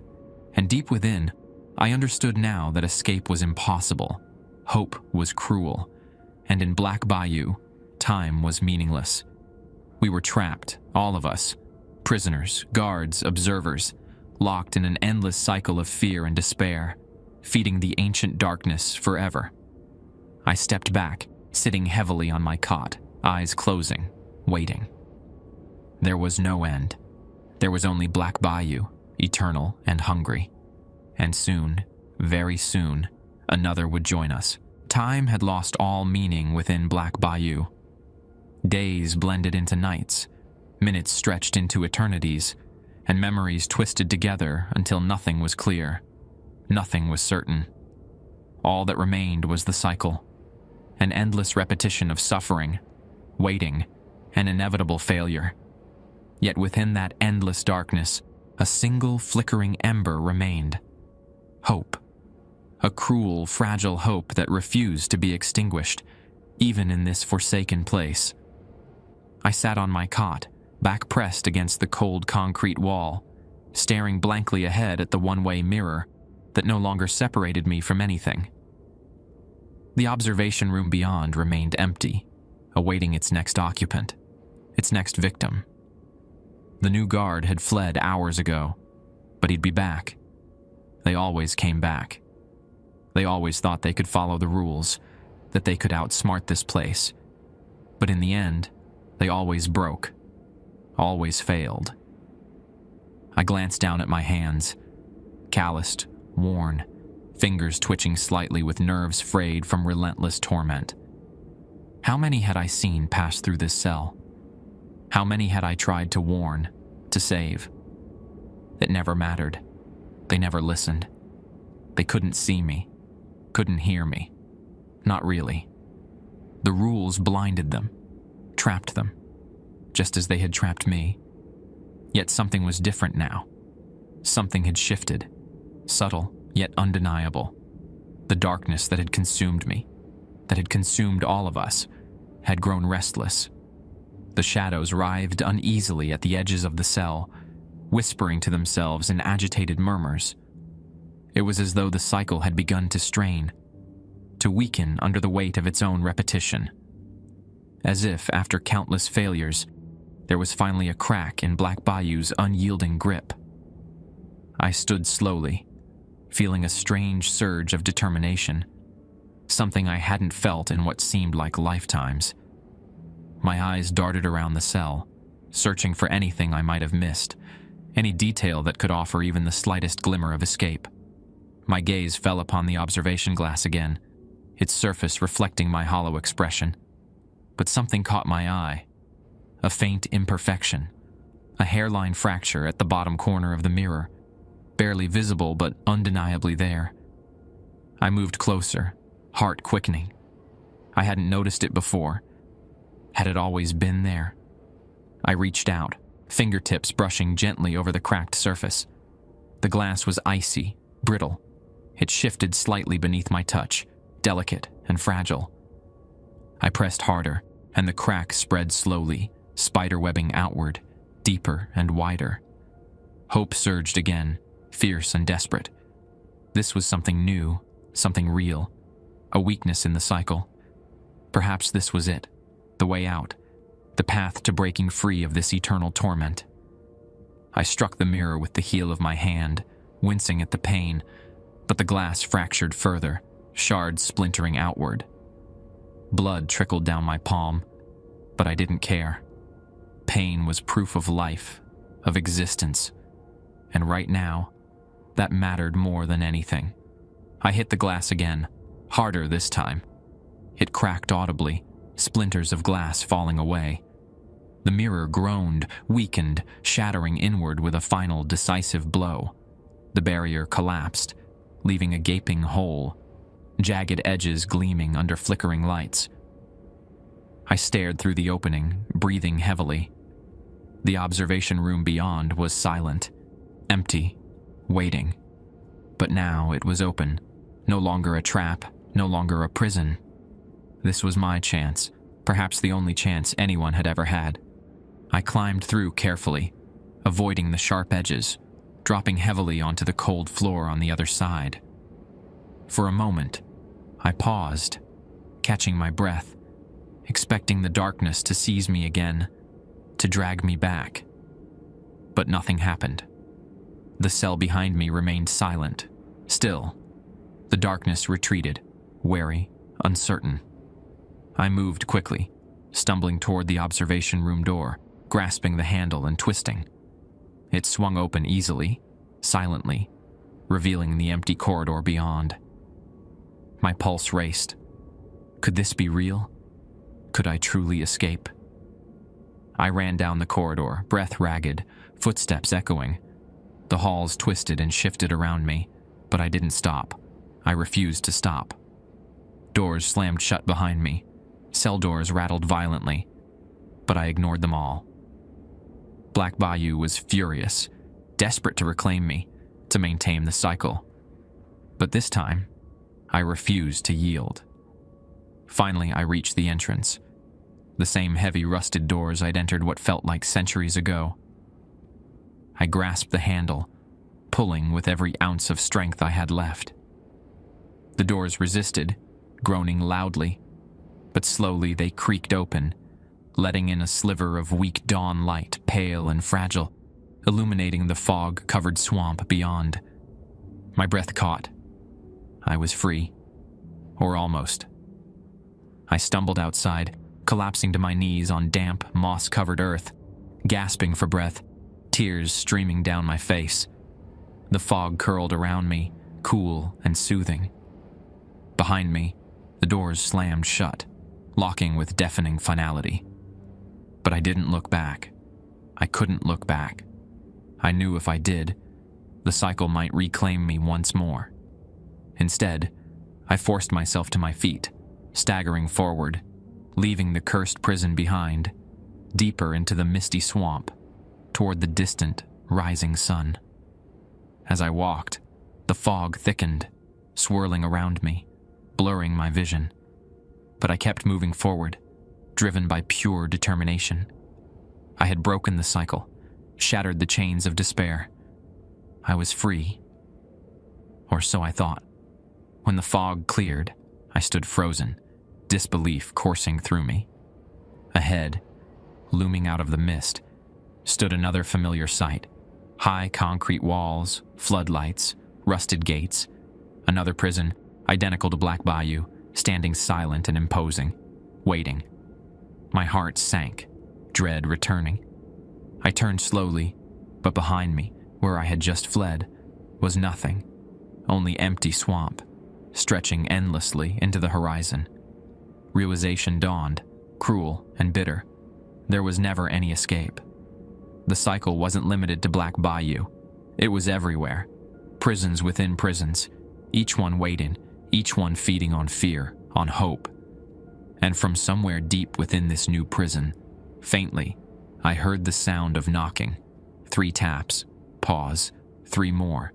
And deep within, I understood now that escape was impossible, hope was cruel, and in Black Bayou, time was meaningless. We were trapped, all of us, prisoners, guards, observers, locked in an endless cycle of fear and despair, feeding the ancient darkness forever. I stepped back, sitting heavily on my cot, eyes closing, waiting. There was no end. There was only Black Bayou, eternal and hungry. And soon, very soon, another would join us, Time had lost all meaning within Black Bayou. Days blended into nights, minutes stretched into eternities, and memories twisted together until nothing was clear. Nothing was certain. All that remained was the cycle, an endless repetition of suffering, waiting, and inevitable failure. Yet within that endless darkness, a single flickering ember remained. Hope. A cruel, fragile hope that refused to be extinguished, even in this forsaken place. I sat on my cot, back pressed against the cold concrete wall, staring blankly ahead at the one-way mirror that no longer separated me from anything. The observation room beyond remained empty, awaiting its next occupant, its next victim. The new guard had fled hours ago, but he'd be back. They always came back. They always thought they could follow the rules, that they could outsmart this place. But in the end, they always broke, always failed. I glanced down at my hands, calloused, worn, fingers twitching slightly with nerves frayed from relentless torment. How many had I seen pass through this cell? How many had I tried to warn, to save? It never mattered. They never listened. They couldn't see me, couldn't hear me. Not really. The rules blinded them, trapped them, just as they had trapped me. Yet something was different now. Something had shifted, subtle yet undeniable. The darkness that had consumed me, that had consumed all of us, had grown restless. The shadows writhed uneasily at the edges of the cell, whispering to themselves in agitated murmurs. It was as though the cycle had begun to strain, to weaken under the weight of its own repetition. As if, after countless failures, there was finally a crack in Black Bayou's unyielding grip. I stood slowly, feeling a strange surge of determination, something I hadn't felt in what seemed like lifetimes. My eyes darted around the cell, searching for anything I might have missed, any detail that could offer even the slightest glimmer of escape. My gaze fell upon the observation glass again, its surface reflecting my hollow expression. But something caught my eye. A faint imperfection, a hairline fracture at the bottom corner of the mirror, barely visible but undeniably there. I moved closer, heart quickening. I hadn't noticed it before. Had it always been there? I reached out, fingertips brushing gently over the cracked surface. The glass was icy, brittle. It shifted slightly beneath my touch, delicate and fragile. I pressed harder, and the crack spread slowly, spiderwebbing outward, deeper and wider. Hope surged again, fierce and desperate. This was something new, something real, a weakness in the cycle. Perhaps this was it, the way out, the path to breaking free of this eternal torment. I struck the mirror with the heel of my hand, wincing at the pain, but the glass fractured further, shards splintering outward. Blood trickled down my palm, but I didn't care. Pain was proof of life, of existence, and right now, that mattered more than anything. I hit the glass again, harder this time. It cracked audibly, splinters of glass falling away. The mirror groaned, weakened, shattering inward with a final decisive blow. The barrier collapsed, leaving a gaping hole, jagged edges gleaming under flickering lights. I stared through the opening, breathing heavily. The observation room beyond was silent, empty, waiting. But now it was open, no longer a trap, no longer a prison. This was my chance, perhaps the only chance anyone had ever had. I climbed through carefully, avoiding the sharp edges, dropping heavily onto the cold floor on the other side. For a moment, I paused, catching my breath, expecting the darkness to seize me again, to drag me back. But nothing happened. The cell behind me remained silent, still. The darkness retreated, wary, uncertain. I moved quickly, stumbling toward the observation room door, grasping the handle and twisting. It swung open easily, silently, revealing the empty corridor beyond. My pulse raced, Could this be real? Could I truly escape? I ran down the corridor, breath ragged, footsteps echoing. The halls twisted and shifted around me, but I didn't stop. I refused to stop. Doors slammed shut behind me. Cell doors rattled violently, but I ignored them all. Black Bayou was furious, desperate to reclaim me, to maintain the cycle. But this time, I refused to yield. Finally, I reached the entrance. The same heavy, rusted doors I'd entered what felt like centuries ago. I grasped the handle, pulling with every ounce of strength I had left. The doors resisted, groaning loudly, but slowly they creaked open, letting in a sliver of weak dawn light, pale and fragile, illuminating the fog-covered swamp beyond. My breath caught. I was free. Or almost. I stumbled outside, collapsing to my knees on damp, moss-covered earth, gasping for breath, tears streaming down my face. The fog curled around me, cool and soothing. Behind me, the doors slammed shut, locking with deafening finality. But I didn't look back. I couldn't look back. I knew if I did, the cycle might reclaim me once more. Instead, I forced myself to my feet, staggering forward, leaving the cursed prison behind, deeper into the misty swamp, toward the distant, rising sun. As I walked, the fog thickened, swirling around me, blurring my vision. But I kept moving forward, driven by pure determination. I had broken the cycle, shattered the chains of despair. I was free. Or so I thought. When the fog cleared, I stood frozen, disbelief coursing through me. Ahead, looming out of the mist, stood another familiar sight. High concrete walls, floodlights, rusted gates. Another prison, identical to Black Bayou, standing silent and imposing, waiting. My heart sank, dread returning. I turned slowly, but behind me, where I had just fled, was nothing, only empty swamp, stretching endlessly into the horizon. Realization dawned, cruel and bitter. There was never any escape. The cycle wasn't limited to Black Bayou. It was everywhere. Prisons within prisons, each one waiting, each one feeding on fear, on hope. And from somewhere deep within this new prison, faintly, I heard the sound of knocking. 3 taps, pause, 3 more,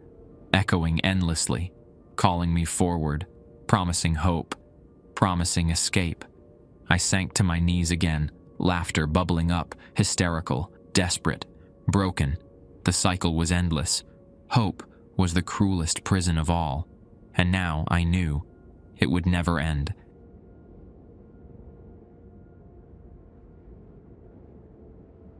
echoing endlessly, calling me forward, promising hope, promising escape. I sank to my knees again, laughter bubbling up, hysterical, desperate, broken. The cycle was endless. Hope was the cruelest prison of all. And now I knew it would never end.